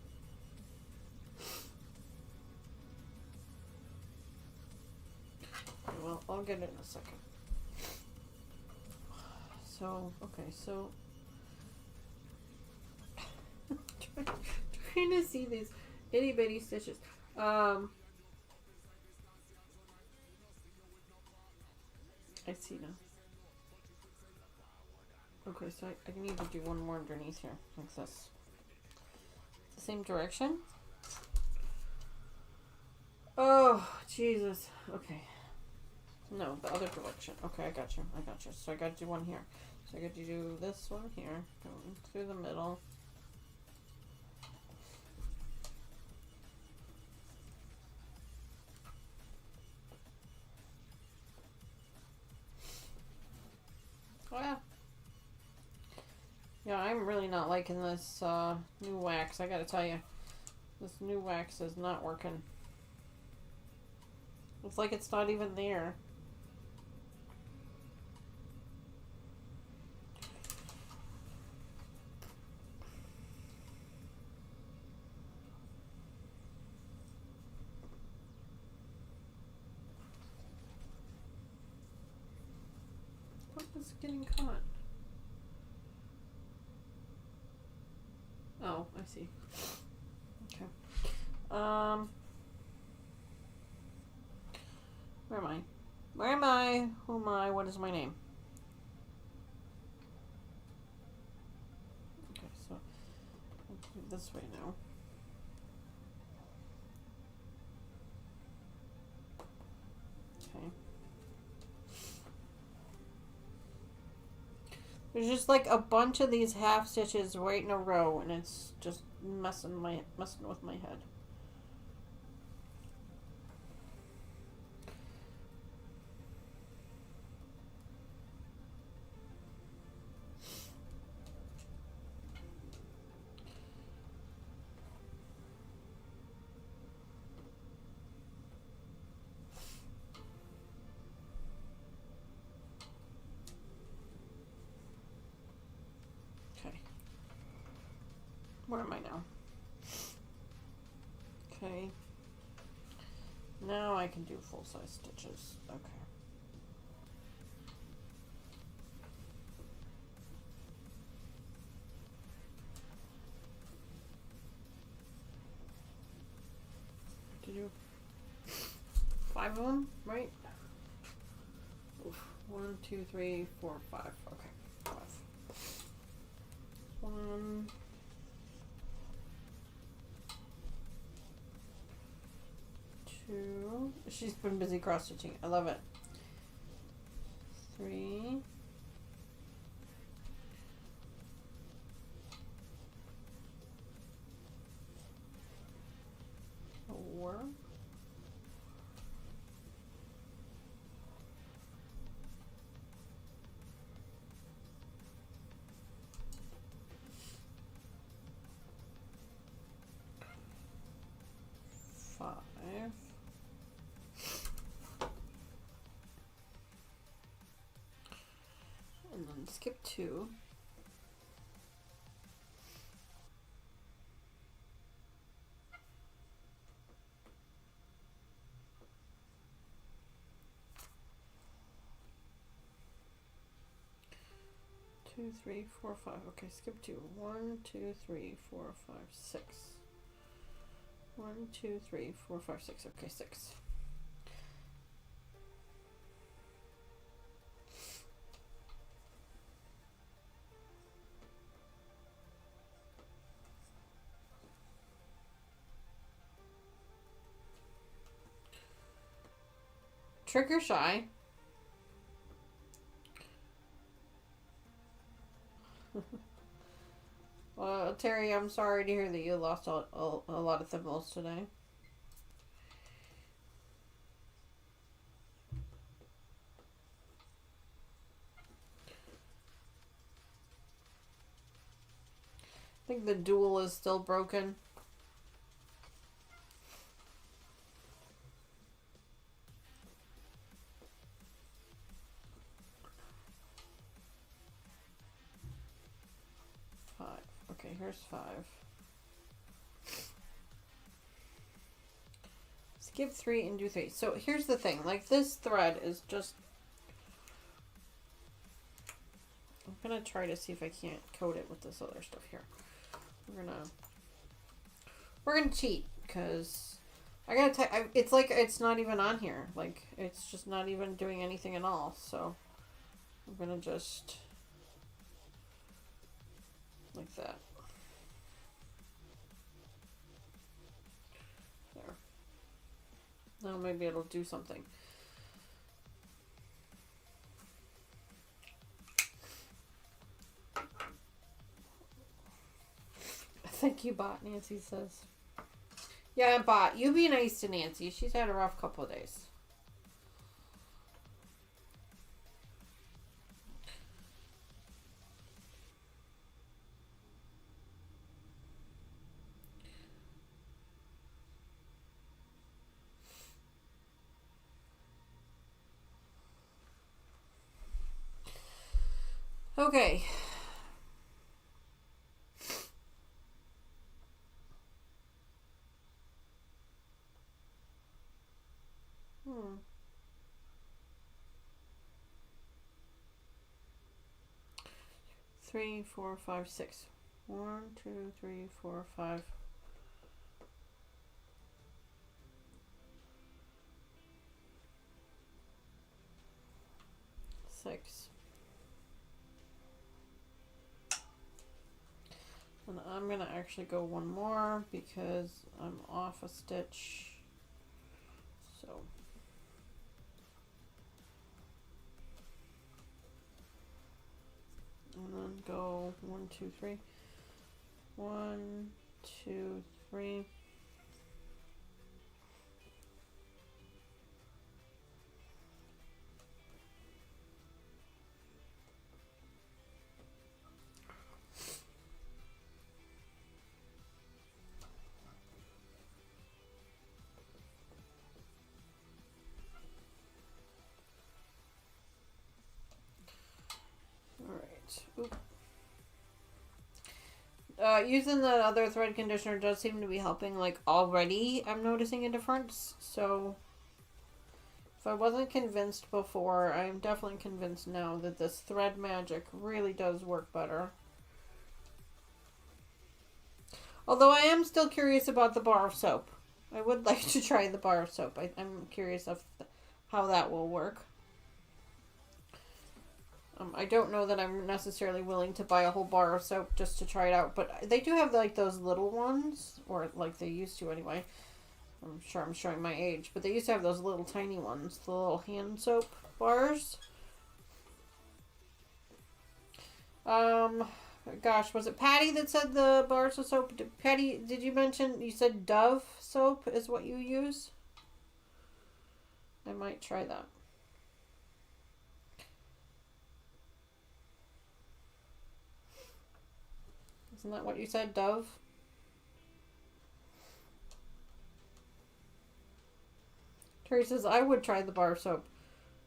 Well, I'll get it in a second. So, okay, so trying to see these itty bitty stitches. I see now. Okay, so I need to do one more underneath here, like this. The same direction. Oh, Jesus. Okay. No, the other direction. Okay, I got you. I got you. So I got to do one here. So I got to do this one here, going through the middle. Oh, yeah. Yeah, I'm really not liking this new wax. I gotta tell you. This new wax is not working. It's like it's not even there. What is getting caught? Oh, I see. Okay. Where am I? Where am I? Who am I? What is my name? Okay, so I'll do it this way now. Okay. There's just like a bunch of these half stitches right in a row, and it's just messing with my head. Where am I now? Okay. Now I can do full-size stitches. Okay. To do 5 of them, right? Oof. 1, 2, 3, 4, 5. Okay. 5. 1. 2. She's been busy cross stitching. I love it. 3. 4. 5. And then skip 2. 2, 3, 4, 5. Okay, skip 2. 1, 2, 3, 4, 5, 6. 1, 2, 3, 4, 5, 6. Okay, 6. Trigger shy. Well, Terry, I'm sorry to hear that you lost a lot of thimbles today. I think the dual is still broken. Okay, here's 5. Skip 3 and do 3. So here's the thing. Like, this thread is just... I'm going to try to see if I can't coat it with this other stuff here. We're gonna cheat, because I gotta tell you, it's like it's not even on here. Like, it's just not even doing anything at all. So I'm gonna just... like that. There. Now maybe it'll do something. Thank you, Bot, Nancy says. Yeah, Bot, you be nice to Nancy. She's had a rough couple of days. Okay. 3, 4, 5, 6. 1, 2, 3, 4, 5. 6. And I'm gonna actually go one more because I'm off a stitch. So and then go 1, 2, 3. 1, 2, 3. Oop. Using the other thread conditioner does seem to be helping. Like, already I'm noticing a difference. So if I wasn't convinced before, I'm definitely convinced now that this thread magic really does work better. Although I am still curious about the bar of soap. I would like to try the bar of soap. I'm curious of how that will work. I don't know that I'm necessarily willing to buy a whole bar of soap just to try it out, but they do have like those little ones, or like they used to anyway. I'm sure I'm showing my age, but they used to have those little tiny ones, the little hand soap bars. Gosh, was it Patty that said the bars of soap? Patty, did you mention, you said Dove soap is what you use? I might try that. Isn't that what you said, Dove? Terry says, I would try the bar of soap.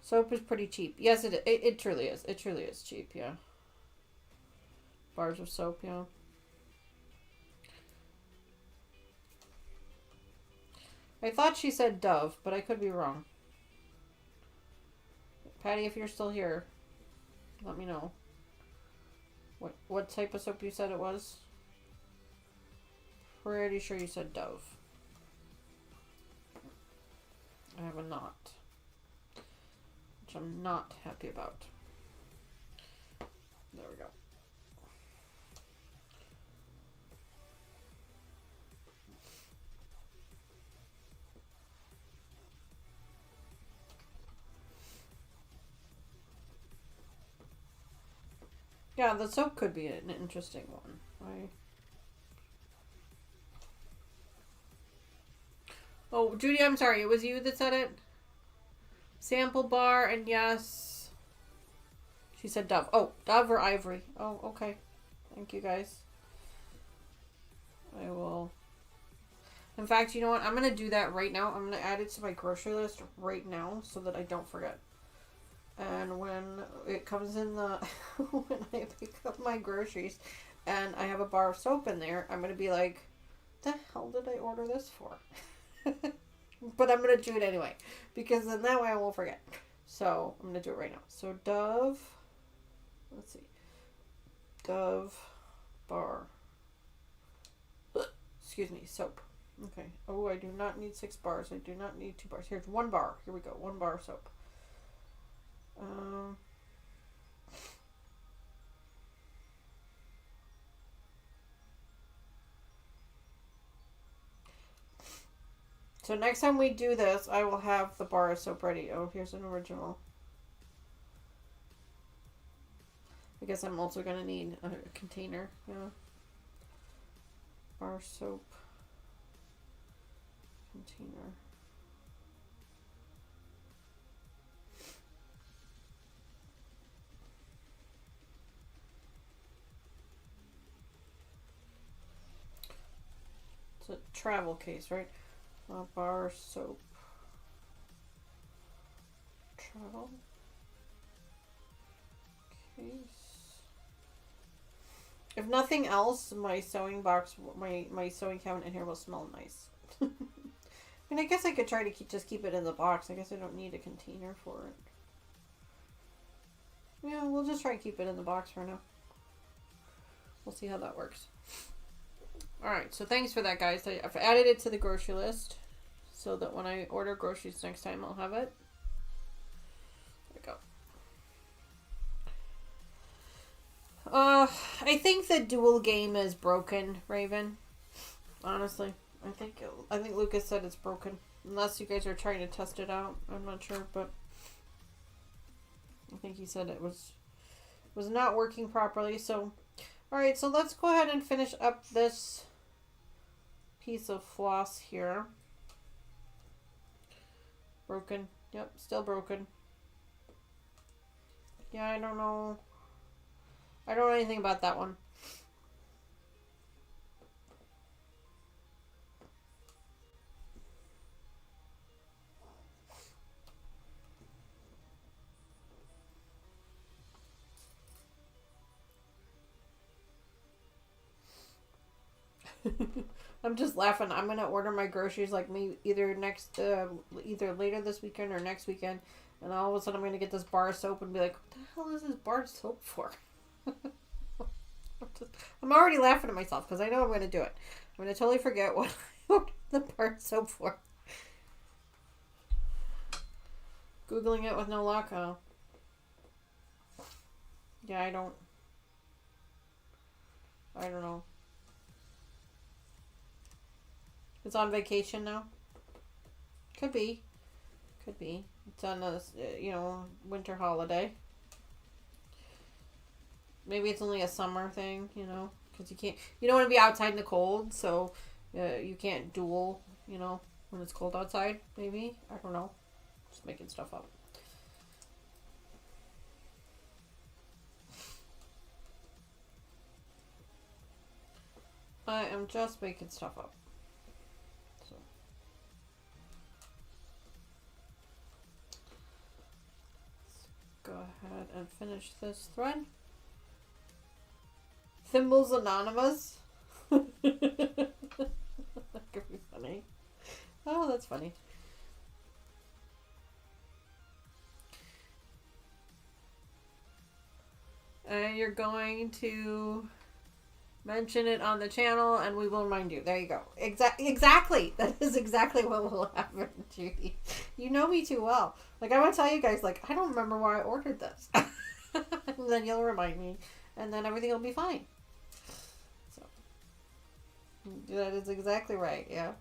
Soap is pretty cheap. Yes, it truly is. It truly is cheap, yeah. Bars of soap, yeah. I thought she said Dove, but I could be wrong. Patty, if you're still here, let me know. What type of soap you said it was? Pretty sure you said Dove. I have a knot, which I'm not happy about. There we go. Yeah, the soap could be an interesting one, right? Oh, Judy, I'm sorry. It was you that said it? Sample bar, and yes. She said Dove. Oh, Dove or Ivory. Oh, okay. Thank you, guys. I will. In fact, you know what? I'm going to do that right now. I'm going to add it to my grocery list right now so that I don't forget. And when it comes in the, when I pick up my groceries and I have a bar of soap in there, I'm going to be like, the hell did I order this for? But I'm going to do it anyway, because then that way I won't forget. So I'm going to do it right now. So Dove, let's see, Dove bar, excuse me, soap. Okay. Oh, I do not need 6 bars. I do not need 2 bars. Here's 1 bar. Here we go. 1 bar of soap. So next time we do this, I will have the bar of soap ready. Oh, here's an original. I guess I'm also going to need a container. Yeah. Bar soap. Container. It's a travel case, right? Bar soap. Travel case. If nothing else, my sewing box, my sewing cabinet in here will smell nice. I mean, I guess I could try to just keep it in the box. I guess I don't need a container for it. Yeah, we'll just try to keep it in the box for now. We'll see how that works. Alright, so thanks for that, guys. I've added it to the grocery list so that when I order groceries next time, I'll have it. There we go. I think the dual game is broken, Raven. Honestly, I think Lucas said it's broken. Unless you guys are trying to test it out, I'm not sure, but I think he said it was not working properly. So, all right, so let's go ahead and finish up this piece of floss here. Broken. Yep, still broken. Yeah, I don't know. I don't know anything about that one. I'm just laughing. I'm gonna order my groceries like me either later this weekend or next weekend, and all of a sudden I'm gonna get this bar of soap and be like, "What the hell is this bar of soap for?" I'm already laughing at myself because I know I'm gonna do it. I'm gonna totally forget what I ordered the bar of soap for. Googling it with no luck. Oh. Yeah, I don't know. It's on vacation now. Could be. It's on a winter holiday. Maybe it's only a summer thing, because you don't want to be outside in the cold, so you can't duel, when it's cold outside. Maybe, I don't know. Just making stuff up. I am just making stuff up. Go ahead and finish this thread. Thimbles Anonymous. That could be funny. Oh, that's funny. you're going to mention it on the channel and we will remind you. There you go. Exactly. That is exactly what will happen, Judy. You know me too well. Like, I want to tell you guys, like, I don't remember why I ordered this. And then you'll remind me. And then everything will be fine. So, that is exactly right, yeah.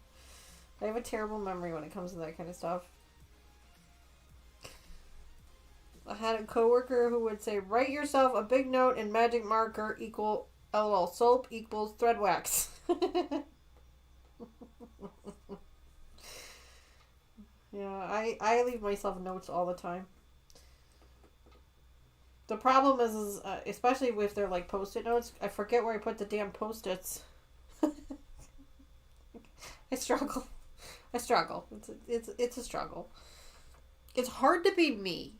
I have a terrible memory when it comes to that kind of stuff. I had a coworker who would say, write yourself a big note in magic marker equal LOL soap equals thread wax. Yeah, I leave myself notes all the time. The problem is especially if they're like post-it notes, I forget where I put the damn post-its. I struggle. It's a struggle. It's hard to be me.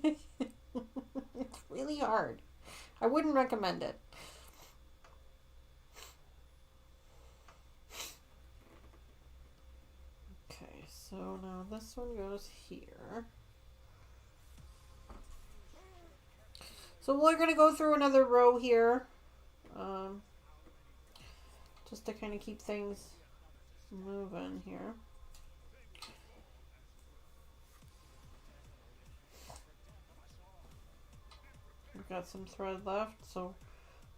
It's really hard. I wouldn't recommend it. Okay, so now this one goes here. So we're going to go through another row here. Just to kind of keep things moving here. We've got some thread left, so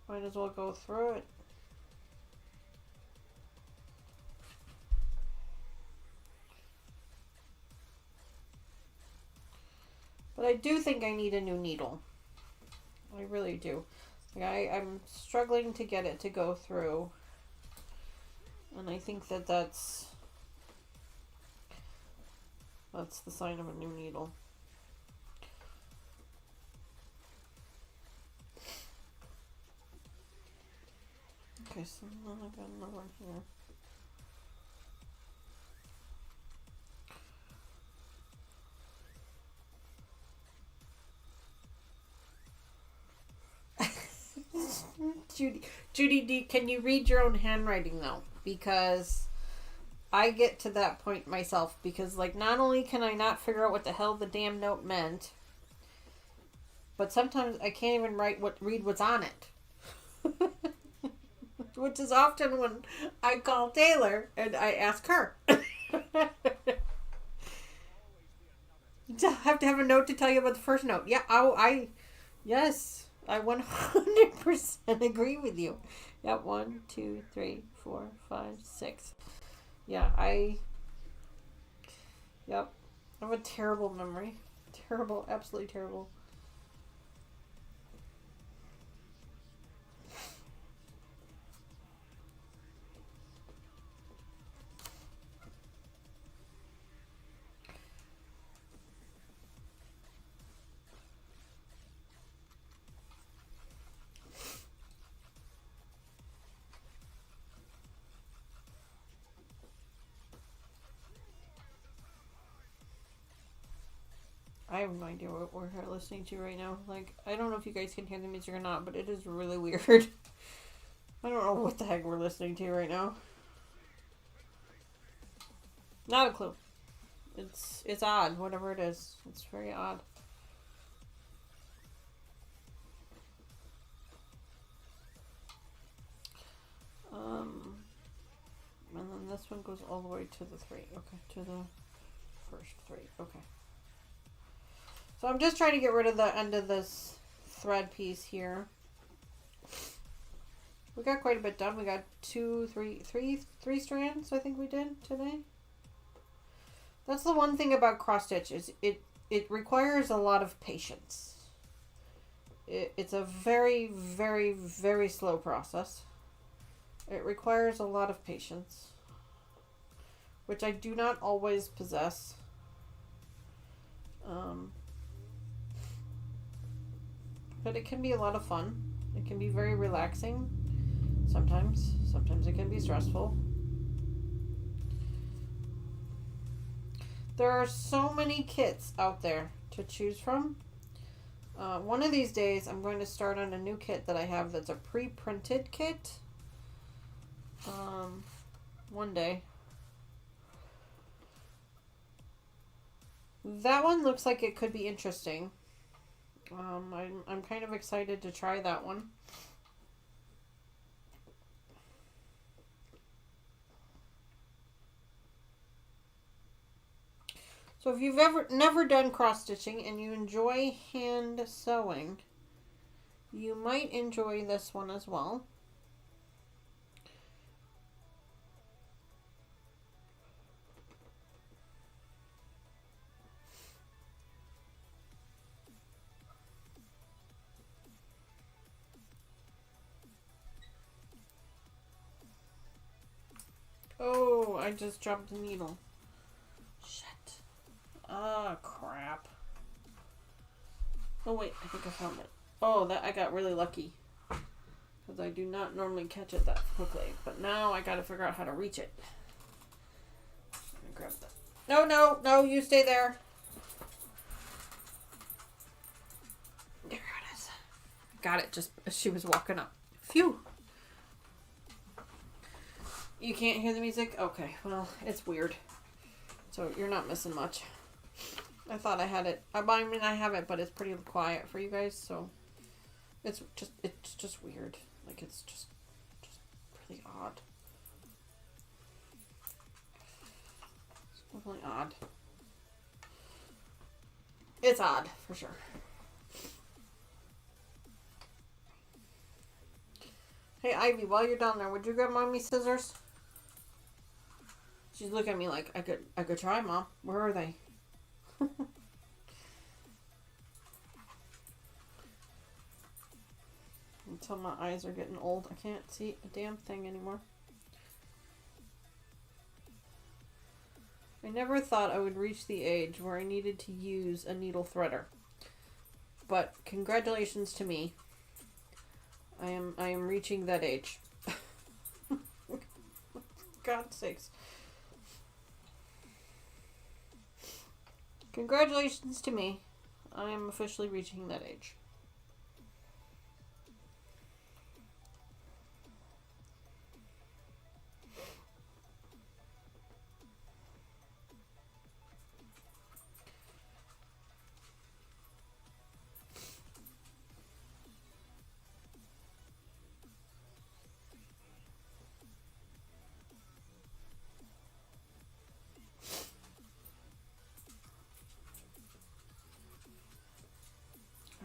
might as well go through it. But I do think I need a new needle. I really do. Like I'm struggling to get it to go through. And I think that's the sign of a new needle. Okay, so now I got another one here. Judy, can you read your own handwriting though? Because I get to that point myself. Because like, not only can I not figure out what the hell the damn note meant, but sometimes I can't even read what's on it. Which is often when I call Taylor and I ask her. Have to have a note to tell you about the first note. Yeah, yes. I 100% agree with you. Yeah, 1, 2, 3, 4, 5, 6. Yeah, yep. I have a terrible memory. Terrible, absolutely terrible. I have no idea what we're listening to right now. Like, I don't know if you guys can hear the music or not, but it is really weird. I don't know what the heck we're listening to right now. Not a clue. It's odd, whatever it is. It's very odd. And then this one goes all the way to the 3. Okay, to the first 3. Okay. So I'm just trying to get rid of the end of this thread piece here. We got quite a bit done. We got three strands, I think we did today. That's the one thing about cross stitch is it requires a lot of patience. It's a very, very, very slow process. It requires a lot of patience, which I do not always possess. But it can be a lot of fun. It can be very relaxing sometimes. Sometimes it can be stressful. There are so many kits out there to choose from. One of these days I'm going to start on a new kit that I have that's a pre-printed kit. One day. That one looks like it could be interesting. I'm kind of excited to try that one. So if you've never done cross stitching and you enjoy hand sewing, you might enjoy this one as well. Oh, I just dropped the needle. Shit. Ah, crap. Oh wait, I think I found it. Oh, that I got really lucky. Because I do not normally catch it that quickly. But now I gotta figure out how to reach it. Let me grab that. No, no, no, you stay there. There it is. Got it just as she was walking up. Phew. You can't hear the music? Okay, well, it's weird. So you're not missing much. I thought I had it. I mean, I have it, but it's pretty quiet for you guys, so it's just weird. Like, it's just really odd. It's definitely odd. It's odd, for sure. Hey, Ivy, while you're down there, would you grab Mommy's scissors? She's looking at me like, I could try, Mom. Where are they? Until my eyes are getting old, I can't see a damn thing anymore. I never thought I would reach the age where I needed to use a needle threader. But congratulations to me. I am reaching that age. God's sakes. Congratulations to me. I am officially reaching that age.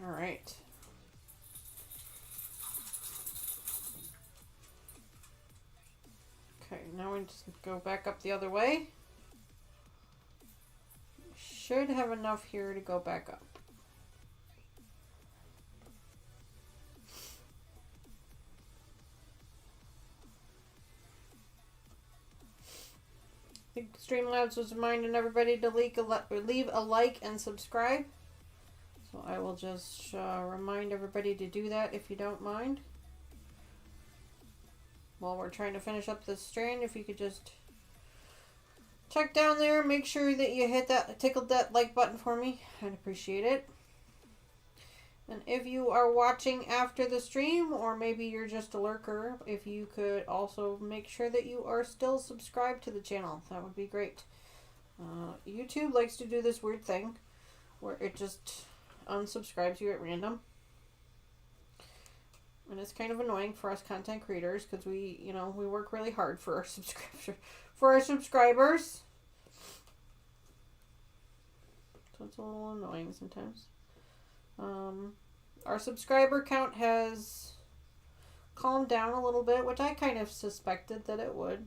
All right. Okay, now we just go back up the other way. Should have enough here to go back up. I think Streamlabs was reminding everybody to leave a like and subscribe. So I will just remind everybody to do that if you don't mind. While we're trying to finish up this strand, if you could just check down there, make sure that you tickled that like button for me. I'd appreciate it. And if you are watching after the stream, or maybe you're just a lurker, if you could also make sure that you are still subscribed to the channel, that would be great. YouTube likes to do this weird thing where it just unsubscribes you at random. And it's kind of annoying for us content creators because we work really hard for our subscribers. So it's a little annoying sometimes. Our subscriber count has calmed down a little bit, which I kind of suspected that it would.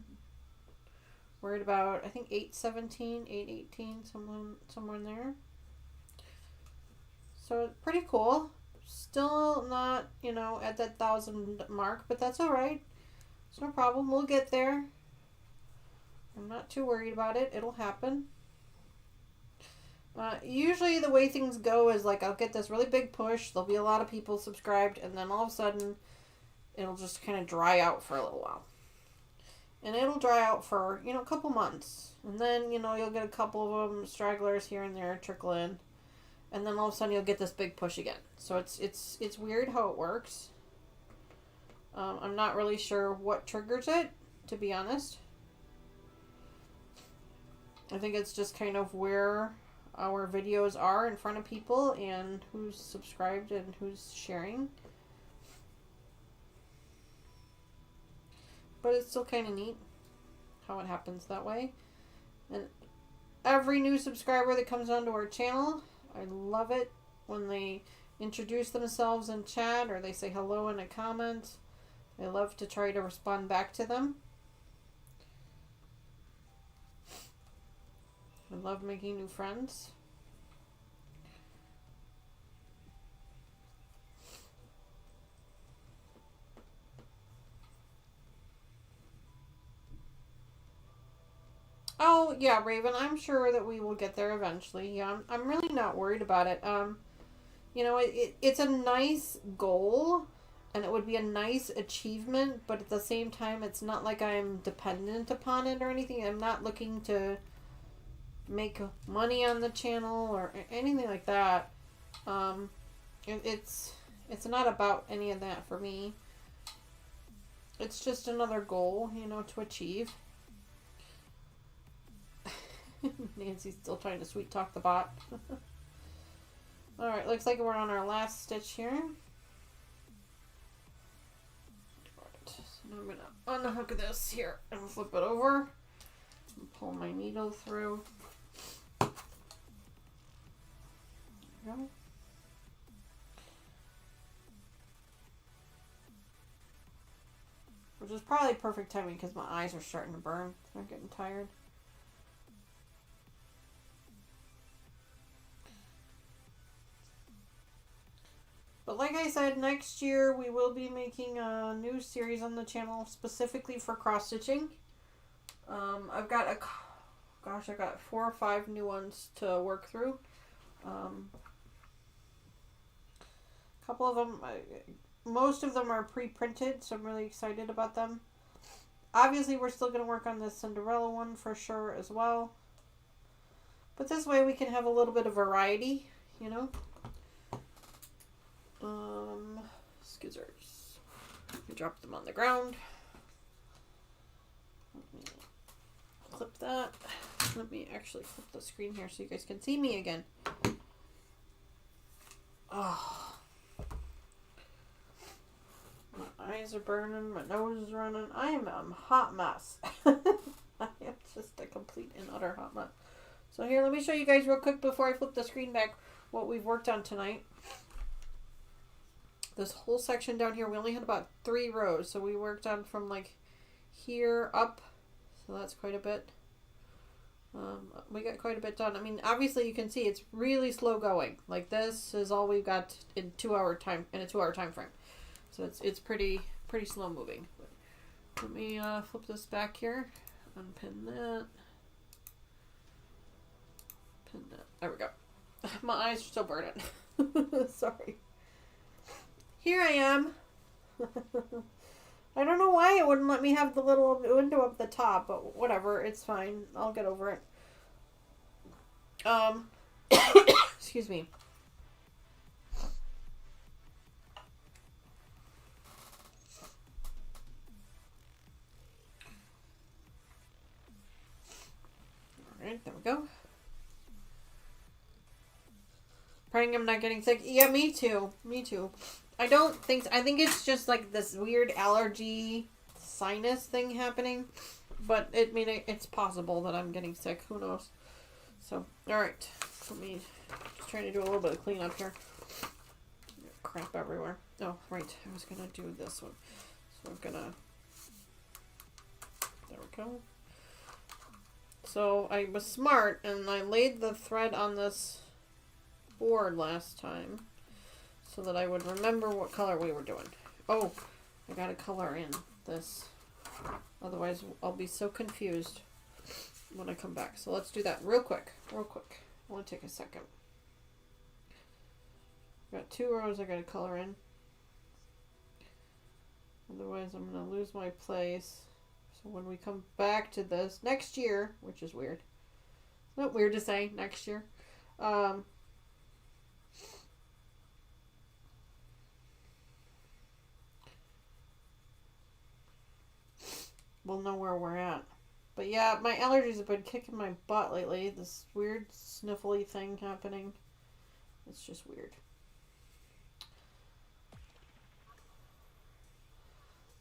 We're at about, I think, 817, 818, somewhere in there. So pretty cool. Still not, at that 1,000 mark, but that's all right. It's no problem. We'll get there. I'm not too worried about it. It'll happen. Usually the way things go is like I'll get this really big push. There'll be a lot of people subscribed, and then all of a sudden it'll just kind of dry out for a little while. And it'll dry out for, a couple months. And then, you'll get a couple of them stragglers here and there trickle in. And then all of a sudden you'll get this big push again. So it's weird how it works. I'm not really sure what triggers it, to be honest. I think it's just kind of where our videos are in front of people and who's subscribed and who's sharing. But it's still kind of neat how it happens that way. And every new subscriber that comes onto our channel, I love it when they introduce themselves in chat or they say hello in a comment. I love to try to respond back to them. I love making new friends. Oh, yeah, Raven, I'm sure that we will get there eventually. Yeah, I'm really not worried about it. You know, it's a nice goal, and it would be a nice achievement, but at the same time, it's not like I'm dependent upon it or anything. I'm not looking to make money on the channel or anything like that. It's not about any of that for me. It's just another goal, you know, to achieve. Nancy's still trying to sweet talk the bot. Alright, looks like we're on our last stitch here. Alright, so now I'm going to unhook this here and flip it over. And pull my needle through. There we go. Which is probably perfect timing because my eyes are starting to burn. I'm getting tired. But like I said, next year we will be making a new series on the channel specifically for cross stitching. I've got I got 4 or 5 new ones to work through. A couple of them, most of them are pre-printed, so I'm really excited about them. Obviously, we're still going to work on this Cinderella one for sure as well. But this way we can have a little bit of variety, you know. Scissors. We drop them on the ground. Let me clip that. Let me actually flip the screen here so you guys can see me again. Oh. My eyes are burning. My nose is running. I am a hot mess. I am just a complete and utter hot mess. So here, let me show you guys real quick before I flip the screen back what we've worked on tonight. This whole section down here, we only had about 3 rows. So we worked on from like here up. So that's quite a bit. We got quite a bit done. I mean, obviously you can see it's really slow going. Like this is all we've got in a 2-hour time frame. So it's pretty slow moving. But let me flip this back here. Unpin that. Pin that. There we go. My eyes are still burning. Sorry. Here I am. I don't know why it wouldn't let me have the little window up the top, but whatever, it's fine. I'll get over it. Excuse me. Alright, there we go. Praying I'm not getting sick. Yeah, me too. Me too. I think it's just like this weird allergy sinus thing happening. But it's possible that I'm getting sick. Who knows? So, alright. Let me trying to do a little bit of cleanup here. Crap everywhere. Oh, right. I was gonna do this one. So I'm gonna. There we go. So I was smart and I laid the thread on this board last time so that I would remember what color we were doing. Oh, I gotta color in this. Otherwise, I'll be so confused when I come back. So let's do that real quick. Real quick. I want to take a second. Got 2 rows I gotta color in. Otherwise, I'm gonna lose my place. So when we come back to this next year, which is weird. Not weird to say next year. We'll know where we're at. But yeah, my allergies have been kicking my butt lately. This weird sniffly thing happening. It's just weird.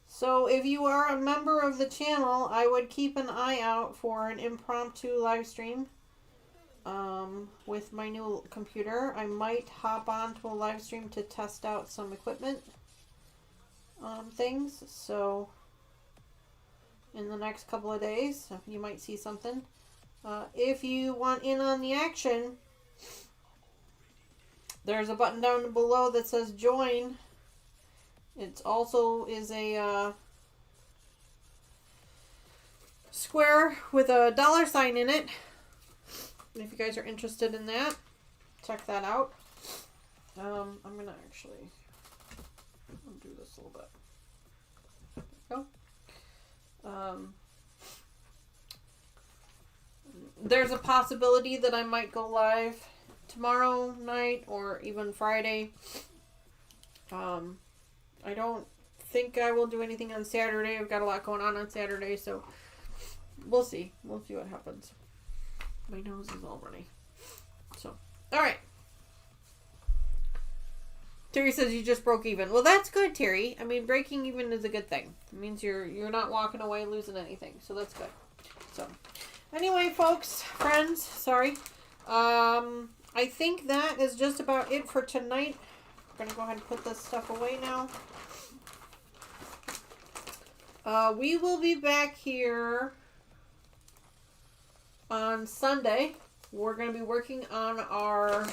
So if you are a member of the channel, I would keep an eye out for an impromptu live stream with my new computer. I might hop on to a live stream to test out some equipment things. So in the next couple of days, you might see something. If you want in on the action, there's a button down below that says join. It also is a square with a $sign in it. If you guys are interested in that, check that out. I'm going to actually undo this a little bit. There we go. There's a possibility that I might go live tomorrow night or even Friday. I don't think I will do anything on Saturday. I've got a lot going on Saturday, so we'll see. We'll see what happens. My nose is all runny. So, all right. Terry says you just broke even. Well, that's good, Terry. I mean, breaking even is a good thing. It means you're not walking away losing anything, so that's good. So, anyway, folks, friends, sorry. I think that is just about it for tonight. I'm going to go ahead and put this stuff away now. We will be back here on Sunday. We're going to be working on our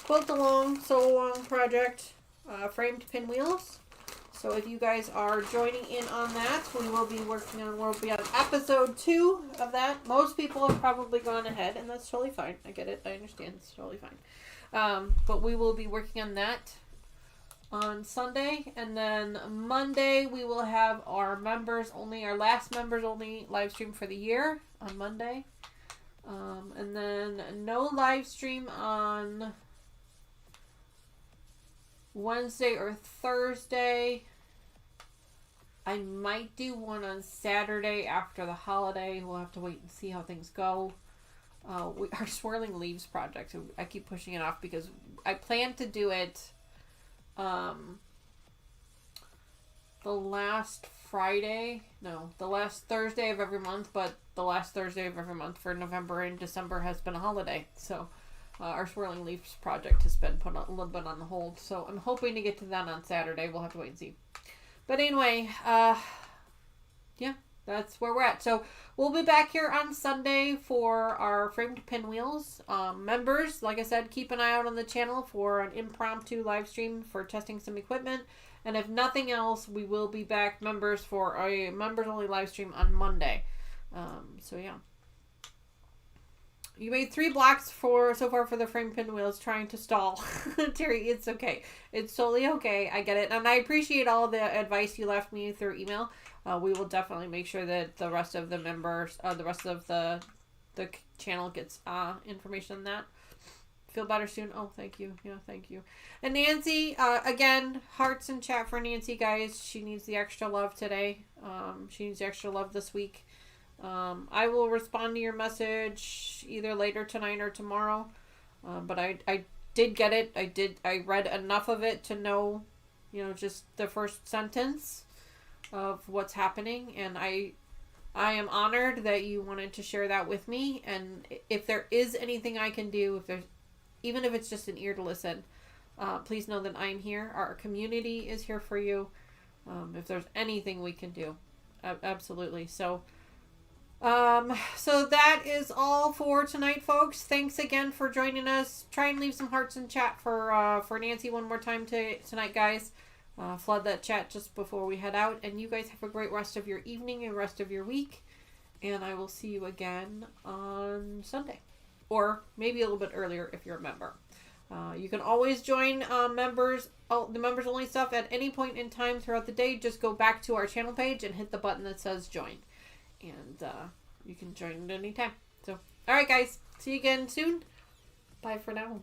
quilt along, sew along project, framed pinwheels. So if you guys are joining in on that, we'll be on episode 2 of that. Most people have probably gone ahead, and that's totally fine. I get it. I understand. It's totally fine. But we will be working on that on Sunday, and then Monday we will have our last members only live stream for the year on Monday, and then no live stream on Wednesday or Thursday. I might do one on Saturday after the holiday. We'll have to wait and see how things go. Our swirling leaves project, I keep pushing it off because I plan to do it the last Thursday of every month, but the last Thursday of every month for November and December has been a holiday. So our swirling leaves project has been put a little bit on the hold. So I'm hoping to get to that on Saturday. We'll have to wait and see. But anyway, yeah, that's where we're at. So we'll be back here on Sunday for our framed pinwheels. Members, like I said, keep an eye out on the channel for an impromptu live stream for testing some equipment. And if nothing else, we will be back, members, for a members-only live stream on Monday. So yeah. You made 3 blocks so far for the frame pinwheels, trying to stall. Terry, it's okay. It's totally okay. I get it. And I appreciate all the advice you left me through email. We will definitely make sure that the rest of the members, the rest of the channel gets information on that. Feel better soon. Oh, thank you. Yeah, thank you. And Nancy, again, hearts in chat for Nancy, guys. She needs the extra love today. She needs the extra love this week. I will respond to your message either later tonight or tomorrow. But I did get it. I read enough of it to know, just the first sentence of what's happening. And I am honored that you wanted to share that with me. And if there is anything I can do, even if it's just an ear to listen, please know that I'm here. Our community is here for you. If there's anything we can do, absolutely. So that is all for tonight, folks. Thanks again for joining us. Try and leave some hearts in chat for Nancy one more time tonight, guys. Flood that chat just before we head out. And you guys have a great rest of your evening and rest of your week. And I will see you again on Sunday. Or maybe a little bit earlier if you're a member. You can always join the members only stuff at any point in time throughout the day. Just go back to our channel page and hit the button that says join. And you can join at any time. So, alright guys. See you again soon. Bye for now.